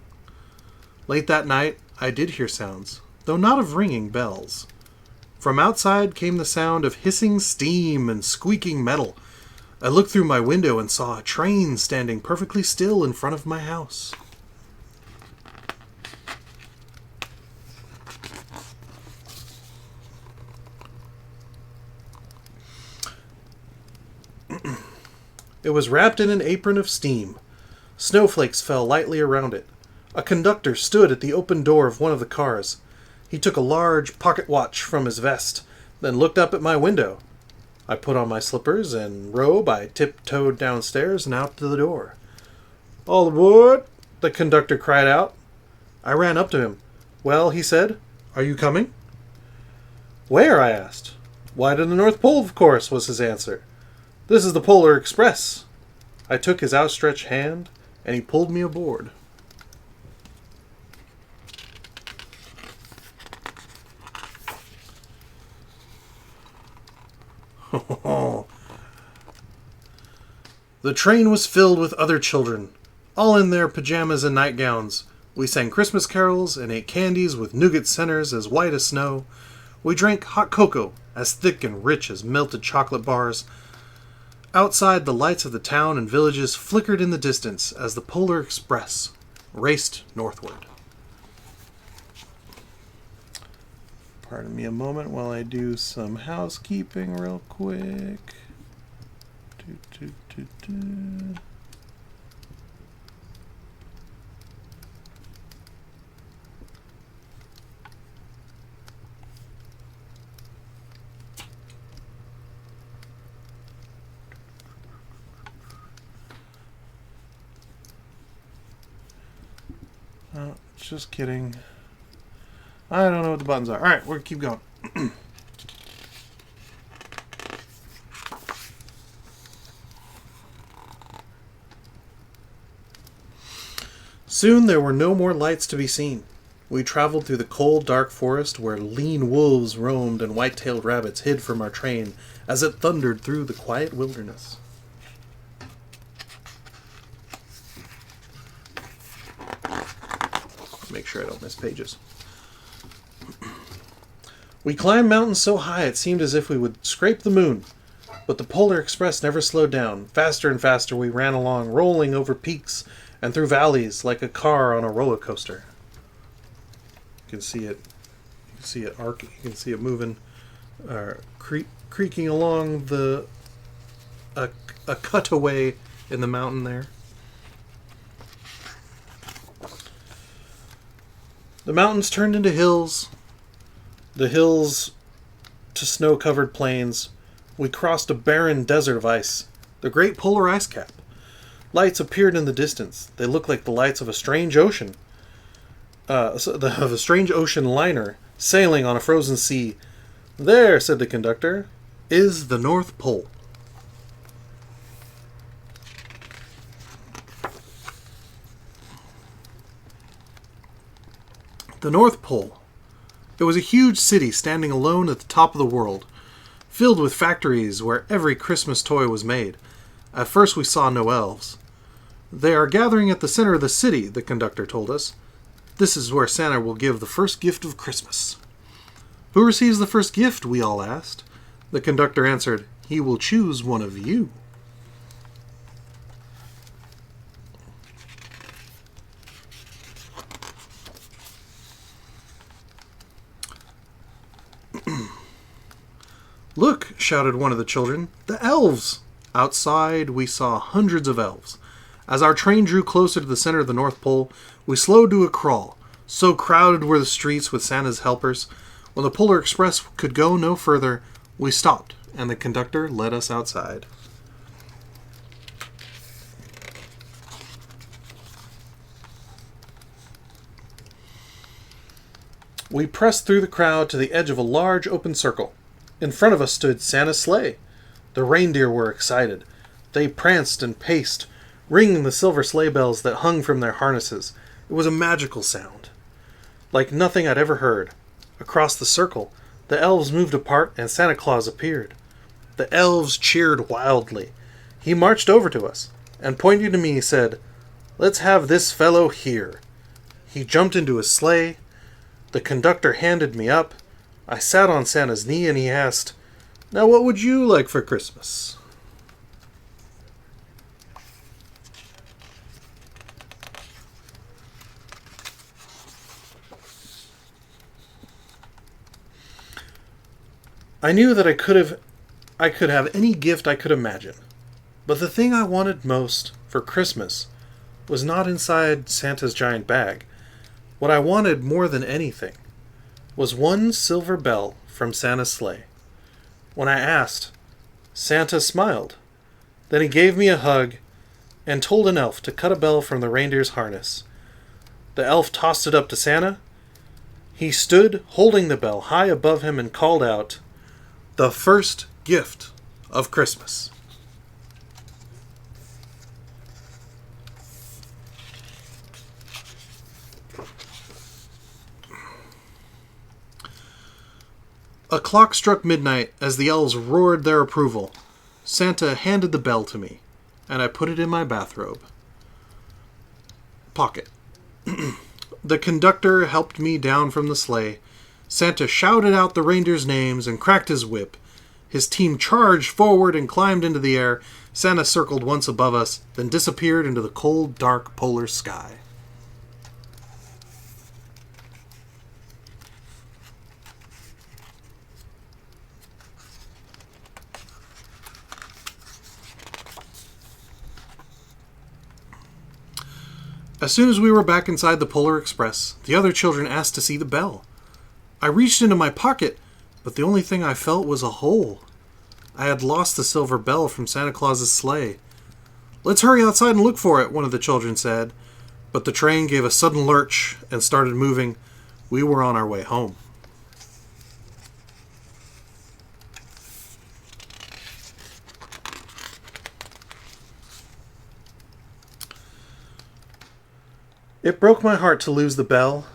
Late that night, I did hear sounds, though not of ringing bells. From outside came the sound of hissing steam and squeaking metal. I looked through my window and saw a train standing perfectly still in front of my house. It was wrapped in an apron of steam. Snowflakes fell lightly around it. A conductor stood at the open door of one of the cars. He took a large pocket watch from his vest, then looked up at my window. I put on my slippers and robe. I tiptoed downstairs and out to the door. "All aboard!" the conductor cried out. I ran up to him. "Well," he said, "are you coming?" "Where?" I asked. "Why, to the North Pole, of course," was his answer. "This is the Polar Express." I took his outstretched hand and he pulled me aboard. The train was filled with other children, all in their pajamas and nightgowns. We sang Christmas carols and ate candies with nougat centers as white as snow. We drank hot cocoa as thick and rich as melted chocolate bars. Outside, the lights of the town and villages flickered in the distance as the Polar Express raced northward. Pardon me a moment while I do some housekeeping real quick. Oh, just kidding. I don't know what the buttons are. Alright, we're going to keep going. Soon there were no more lights to be seen. We traveled through the cold, dark forest where lean wolves roamed and white-tailed rabbits hid from our train as it thundered through the quiet wilderness. Make sure I don't miss pages. We climbed mountains so high it seemed as if we would scrape the moon. But the Polar Express never slowed down. Faster and faster we ran along, rolling over peaks and through valleys like a car on a roller coaster. You can see it. You can see it arc. You can see it moving, creaking along a cutaway in the mountain there. The mountains turned into hills. The hills to snow-covered plains. We crossed a barren desert of ice, the great polar ice cap. Lights appeared in the distance. They looked like the lights of a strange ocean. Of a strange ocean liner sailing on a frozen sea. There, said the conductor, is the North Pole. The North Pole. It was a huge city standing alone at the top of the world, filled with factories where every Christmas toy was made. At first we saw no elves. They are gathering at the center of the city, the conductor told us. This is where Santa will give the first gift of Christmas. Who receives the first gift, we all asked. The conductor answered, he will choose one of you. Look, shouted one of the children, the elves! Outside, we saw hundreds of elves. As our train drew closer to the center of the North Pole, we slowed to a crawl. So crowded were the streets with Santa's helpers. When the Polar Express could go no further, we stopped, and the conductor led us outside. We pressed through the crowd to the edge of a large open circle. In front of us stood Santa's sleigh. The reindeer were excited. They pranced and paced, ringing the silver sleigh bells that hung from their harnesses. It was a magical sound, like nothing I'd ever heard. Across the circle, the elves moved apart and Santa Claus appeared. The elves cheered wildly. He marched over to us, and pointing to me, said, "Let's have this fellow here." He jumped into his sleigh. The conductor handed me up. I sat on Santa's knee and he asked, "Now what would you like for Christmas?" I knew that I could have any gift I could imagine. But the thing I wanted most for Christmas was not inside Santa's giant bag. What I wanted more than anything was one silver bell from Santa's sleigh. When I asked, Santa smiled. Then he gave me a hug and told an elf to cut a bell from the reindeer's harness. The elf tossed it up to Santa. He stood holding the bell high above him and called out, "The first gift of Christmas." A clock struck midnight as the elves roared their approval. Santa handed the bell to me, and I put it in my bathrobe pocket. The conductor helped me down from the sleigh. Santa shouted out the reindeers' names and cracked his whip. His team charged forward and climbed into the air. Santa circled once above us, then disappeared into the cold, dark polar sky. As soon as we were back inside the Polar Express, the other children asked to see the bell. I reached into my pocket, but the only thing I felt was a hole. I had lost the silver bell from Santa Claus's sleigh. "Let's hurry outside and look for it," one of the children said. But the train gave a sudden lurch and started moving. We were on our way home. It broke my heart to lose the bell.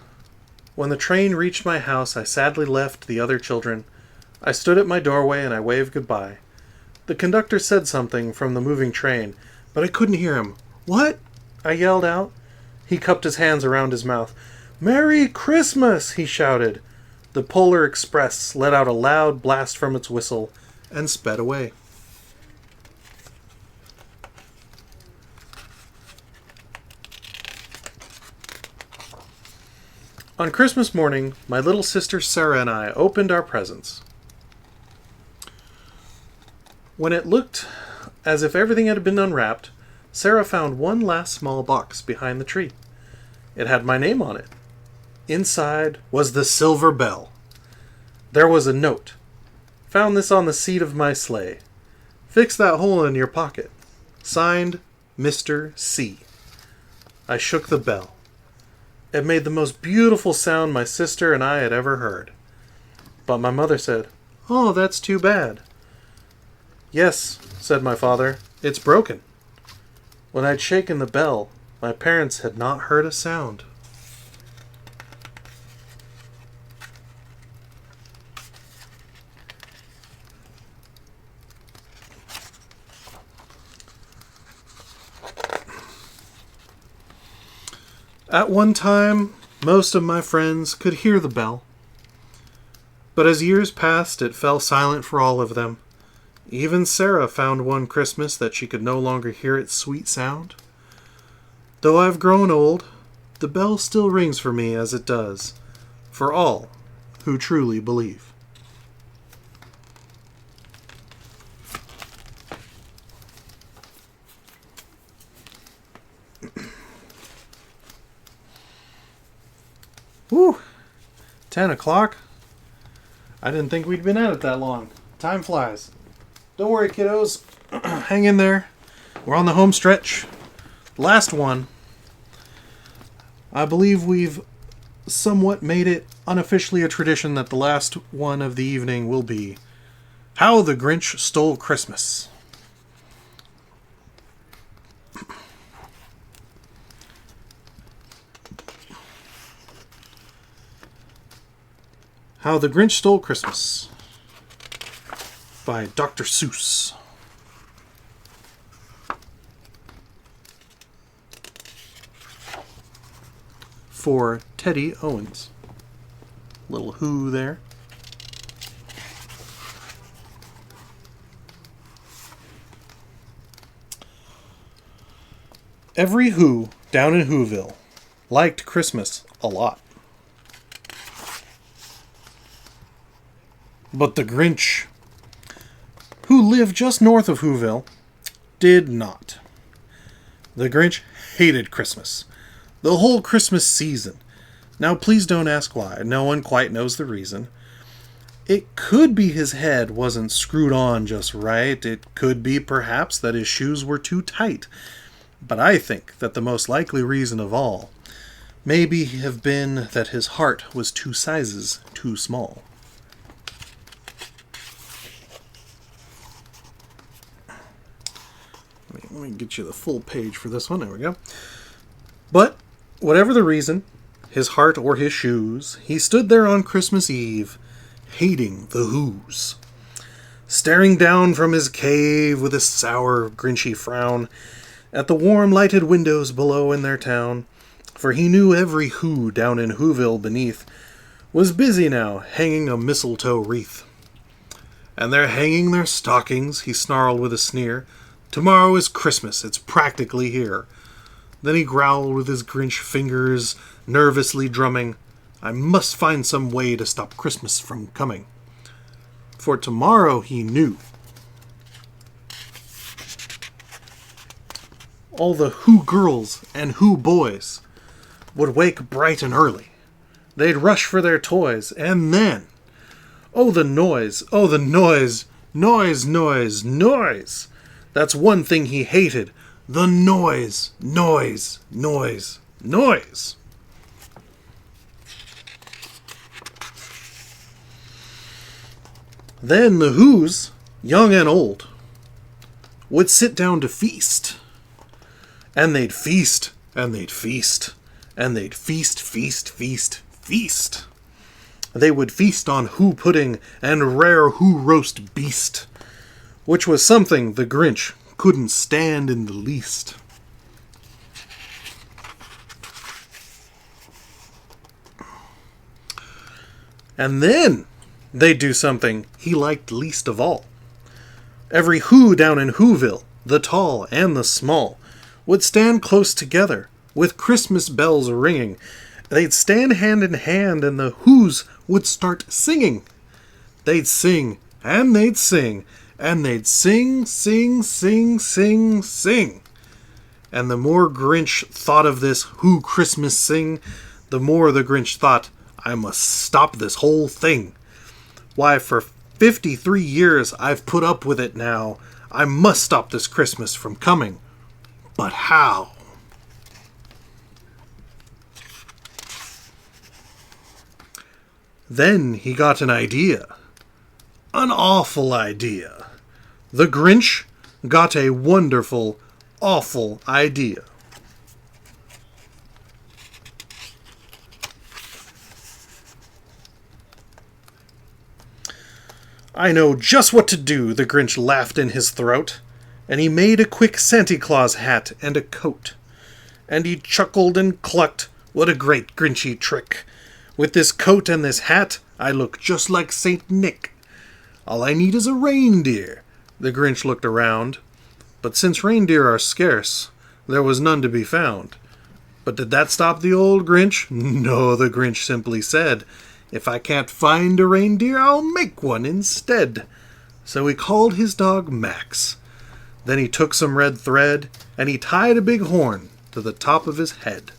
When the train reached my house, I sadly left the other children. I stood at my doorway and I waved goodbye. The conductor said something from the moving train, but I couldn't hear him. "What?" I yelled out. He cupped his hands around his mouth. "Merry Christmas!" he shouted. The Polar Express let out a loud blast from its whistle and sped away. On Christmas morning, my little sister Sarah and I opened our presents. When it looked as if everything had been unwrapped, Sarah found one last small box behind the tree. It had my name on it. Inside was the silver bell. There was a note. "Found this on the seat of my sleigh. Fix that hole in your pocket. Signed, Mr. C." I shook the bell. It made the most beautiful sound my sister and I had ever heard. But my mother said, "Oh, that's too bad." "Yes," said my father, "it's broken." When I'd shaken the bell, my parents had not heard a sound. At one time, most of my friends could hear the bell. But as years passed, it fell silent for all of them. Even Sarah found one Christmas that she could no longer hear its sweet sound. Though I've grown old, the bell still rings for me as it does, for all who truly believe. Whew! 10 o'clock? I didn't think we'd been at it that long. Time flies. Don't worry, kiddos. Hang in there. We're on the home stretch. Last one. I believe we've somewhat made it unofficially a tradition that the last one of the evening will be How the Grinch Stole Christmas. How the Grinch Stole Christmas by Dr. Seuss. For Teddy Owens. Little Who there. Every Who down in Whoville liked Christmas a lot. But the Grinch, who lived just north of Whoville, did not. The Grinch hated Christmas. The whole Christmas season. Now please don't ask why. No one quite knows the reason. It could be his head wasn't screwed on just right. It could be perhaps that his shoes were too tight. But I think that the most likely reason of all maybe have been that his heart was 2 sizes too small. Let me get you the full page for this one. There we go. But, whatever the reason, his heart or his shoes, he stood there on Christmas Eve, hating the Who's. Staring down from his cave with a sour, grinchy frown at the warm lighted windows below in their town, for he knew every Who down in Whoville beneath was busy now hanging a mistletoe wreath. And they're hanging their stockings, he snarled with a sneer. Tomorrow is Christmas, it's practically here. Then he growled with his Grinch fingers nervously drumming, I must find some way to stop Christmas from coming. For tomorrow, he knew, all the Who girls and Who boys would wake bright and early. They'd rush for their toys, and then, oh the noise, noise, noise, noise. That's one thing he hated, the noise, noise, noise, noise. Then the Who's, young and old, would sit down to feast. And they'd feast, and they'd feast, and they'd feast, feast, feast, feast. They would feast on Who pudding and rare Who roast beast, which was something the Grinch couldn't stand in the least. And then they'd do something he liked least of all. Every Who down in Whoville, the tall and the small, would stand close together, with Christmas bells ringing. They'd stand hand in hand, and the Who's would start singing. They'd sing, and they'd sing, and they'd sing, sing, sing, sing, sing. And the more Grinch thought of this Who Christmas sing, the more the Grinch thought, I must stop this whole thing. Why, for 53 years I've put up with it now. I must stop this Christmas from coming. But how? Then he got an idea. An awful idea. The Grinch got a wonderful, awful idea. I know just what to do, the Grinch laughed in his throat, and he made a quick Santa Claus hat and a coat. And he chuckled and clucked, what a great Grinchy trick. With this coat and this hat, I look just like Saint Nick. All I need is a reindeer. The Grinch looked around, but since reindeer are scarce, there was none to be found. But did that stop the old Grinch? No, the Grinch simply said, if I can't find a reindeer, I'll make one instead. So he called his dog Max. Then he took some red thread, and he tied a big horn to the top of his head.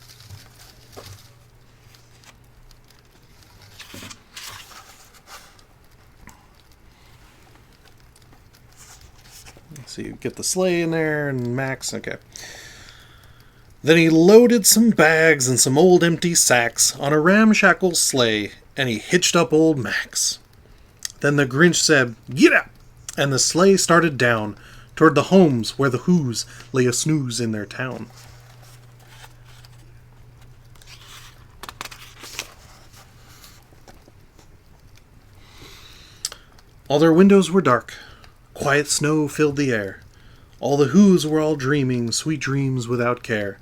So you get the sleigh in there, and Max, okay. Then he loaded some bags and some old empty sacks on a ramshackle sleigh, and he hitched up old Max. Then the Grinch said, "Get up!" And the sleigh started down toward the homes where the Who's lay a snooze in their town. All their windows were dark. Quiet snow filled the air. All the Who's were all dreaming sweet dreams without care.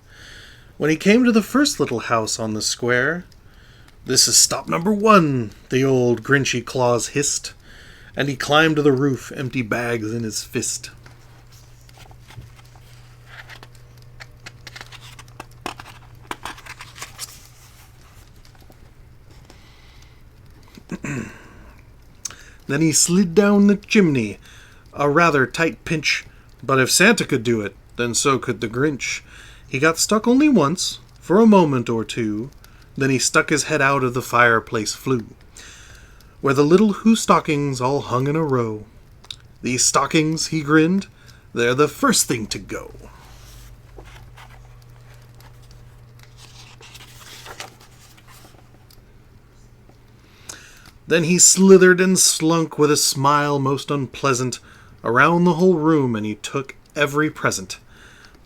When he came to the first little house on the square, "This is stop number 1, the old Grinchy Claus hissed, and he climbed to the roof, empty bags in his fist. Then he slid down the chimney, a rather tight pinch, but if Santa could do it, then so could the Grinch. He got stuck only once, for a moment or two, then he stuck his head out of the fireplace flue, where the little Who stockings all hung in a row. These stockings, he grinned, they're the first thing to go. Then he slithered and slunk with a smile most unpleasant around the whole room, and he took every present.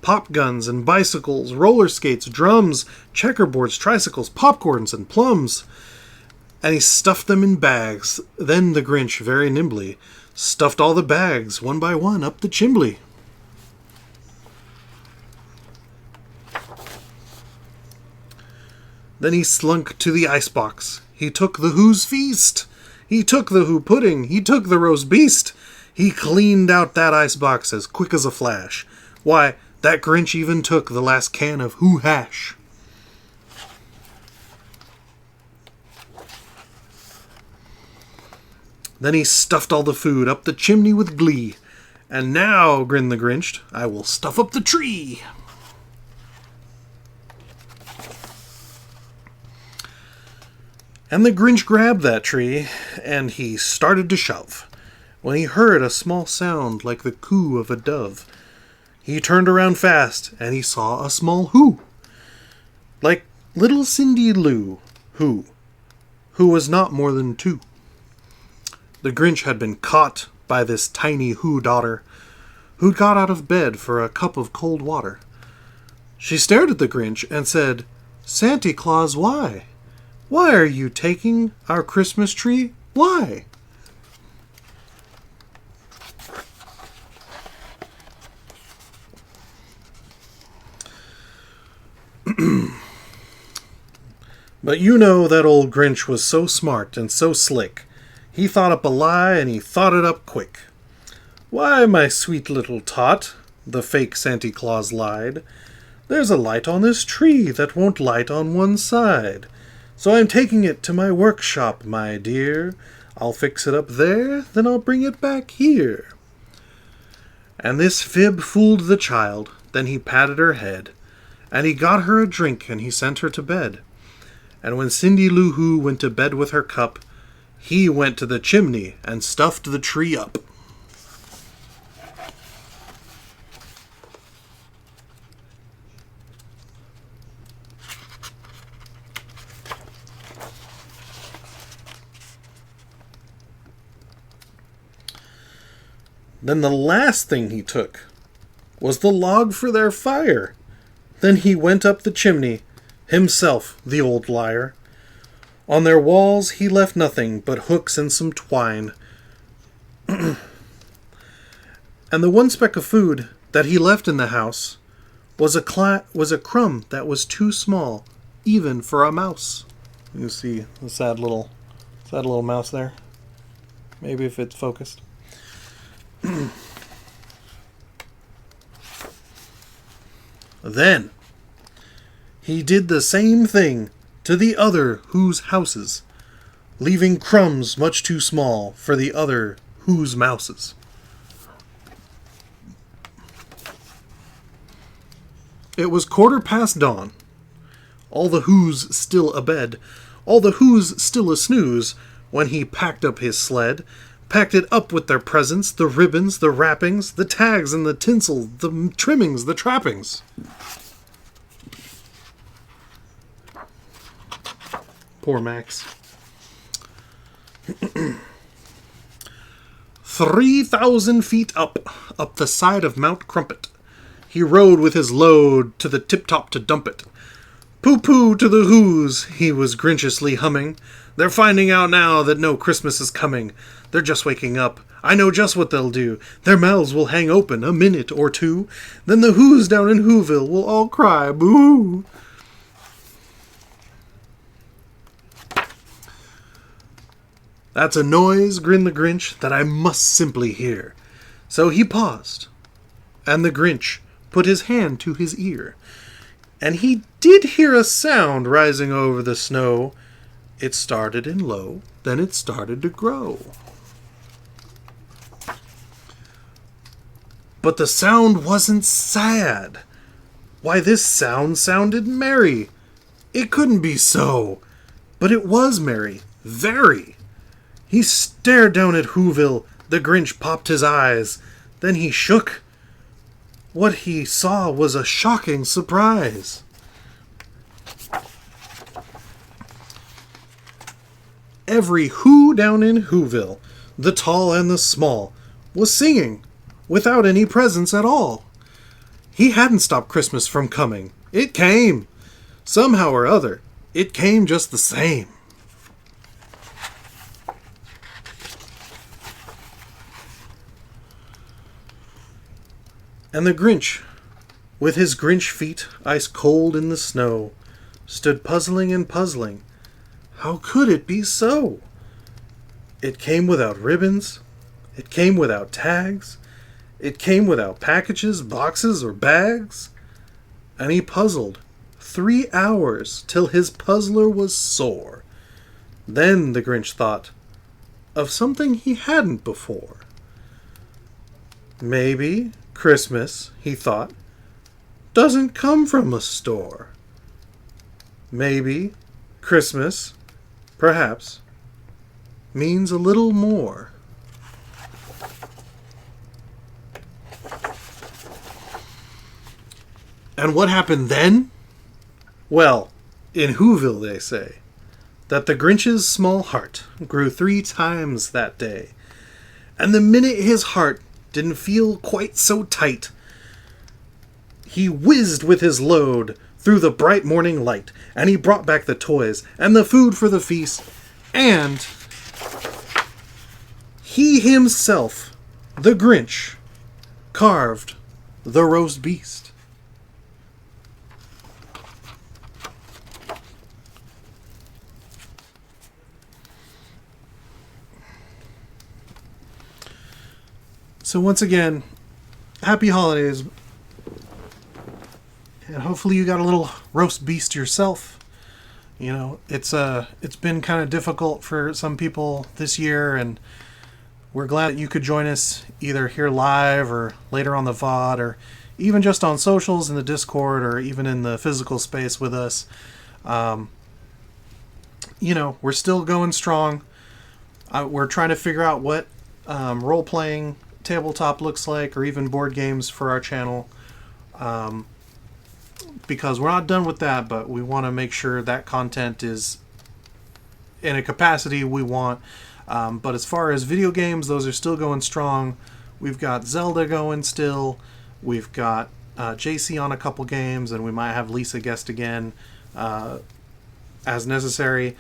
Pop guns and bicycles, roller skates, drums, checkerboards, tricycles, popcorns, and plums. and he stuffed them in bags. Then the Grinch, very nimbly, stuffed all the bags, one by one, up the chimbley. Then he slunk to the icebox. He took the Who's feast. He took the Who pudding. He took the roast beast. He cleaned out that icebox as quick as a flash. Why, that Grinch even took the last can of Who hash. Then he stuffed all the food up the chimney with glee. And now, grinned the Grinch, I will stuff up the tree. And the Grinch grabbed that tree, and he started to shove, when he heard a small sound like the coo of a dove. He turned around fast, and he saw a small Who, like little Cindy Lou, who was not more than 2. The Grinch had been caught by this tiny Who daughter, who'd got out of bed for a cup of cold water. She stared at the Grinch and said, "Santa Claus, why? Why are you taking our Christmas tree? Why?" But you know that old Grinch was so smart and so slick. He thought up a lie, and he thought it up quick. "Why, my sweet little tot," the fake Santa Claus lied, "there's a light on this tree that won't light on one side. So I'm taking it to my workshop, my dear. I'll fix it up there, then I'll bring it back here." And this fib fooled the child. Then he patted her head, and he got her a drink, and he sent her to bed. And when Cindy Lou Who went to bed with her cup, he went to the chimney and stuffed the tree up. Then the last thing he took was the log for their fire. Then he went up the chimney, himself, the old liar. On their walls he left nothing but hooks and some twine. And the one speck of food that he left in the house was a crumb that was too small, even for a mouse. You can see the sad little mouse there. Maybe if it's focused. Then he did the same thing to the other Who's houses, leaving crumbs much too small for the other Who's mouses. It was 1/4 dawn. All the Who's still abed, all the Who's still a snooze, when he packed up his sled, packed it up with their presents, the ribbons, the wrappings, the tags and the tinsel, the trimmings, the trappings. Poor Max. 3,000 feet up the side of Mount Crumpet, he rode with his load to the tip-top to dump it. Pooh-pooh to the Who's, he was grinchiously humming. They're finding out now that no Christmas is coming. They're just waking up. I know just what they'll do. Their mouths will hang open a minute or two. Then the Who's down in Whoville will all cry, boo! That's a noise, grinned the Grinch, that I must simply hear. So he paused, and the Grinch put his hand to his ear. And he did hear a sound rising over the snow. It started in low, then it started to grow. But the sound wasn't sad. Why, this sound sounded merry. It couldn't be so. But it was merry, very. He stared down at Whoville. The Grinch popped his eyes. Then he shook. What he saw was a shocking surprise. Every Who down in Whoville, the tall and the small, was singing without any presents at all. He hadn't stopped Christmas from coming. It came. Somehow or other, it came just the same. And the Grinch, with his Grinch feet ice cold in the snow, stood puzzling and puzzling. How could it be so? It came without ribbons. It came without tags. It came without packages, boxes, or bags. And he puzzled 3 hours till his puzzler was sore. Then the Grinch thought of something he hadn't before. Maybe Christmas, he thought, doesn't come from a store. Maybe Christmas, perhaps, means a little more. And what happened then? Well, in Whoville they say that the Grinch's small heart grew 3 times that day. And the minute his heart didn't feel quite so tight, he whizzed with his load through the bright morning light, and he brought back the toys and the food for the feast, and he himself, the Grinch, carved the roast beast. So once again, happy holidays. And hopefully you got a little roast beast yourself. You know, it's been kind of difficult for some people this year, and we're glad that you could join us either here live or later on the VOD, or even just on socials in the Discord, or even in the physical space with us. You know, we're still going strong. We're trying to figure out what role-playing tabletop looks like, or even board games for our channel, because we're not done with that, but we want to make sure that content is in a capacity we want. But as far as video games, those are still going strong. We've got Zelda going still. We've got JC on a couple games, and we might have Lisa guest again as necessary.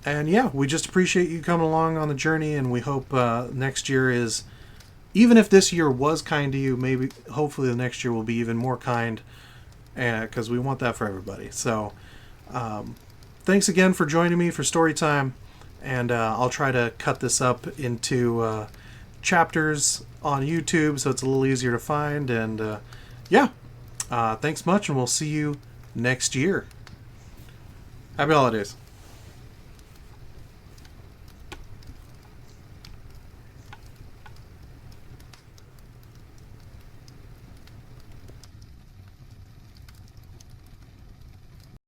And yeah, we just appreciate you coming along on the journey, and we hope next year is, even if this year was kind to you, maybe hopefully the next year will be even more kind, because we want that for everybody. So thanks again for joining me for story time, and I'll try to cut this up into chapters on YouTube so it's a little easier to find. And yeah, thanks much, and we'll see you next year. Happy holidays.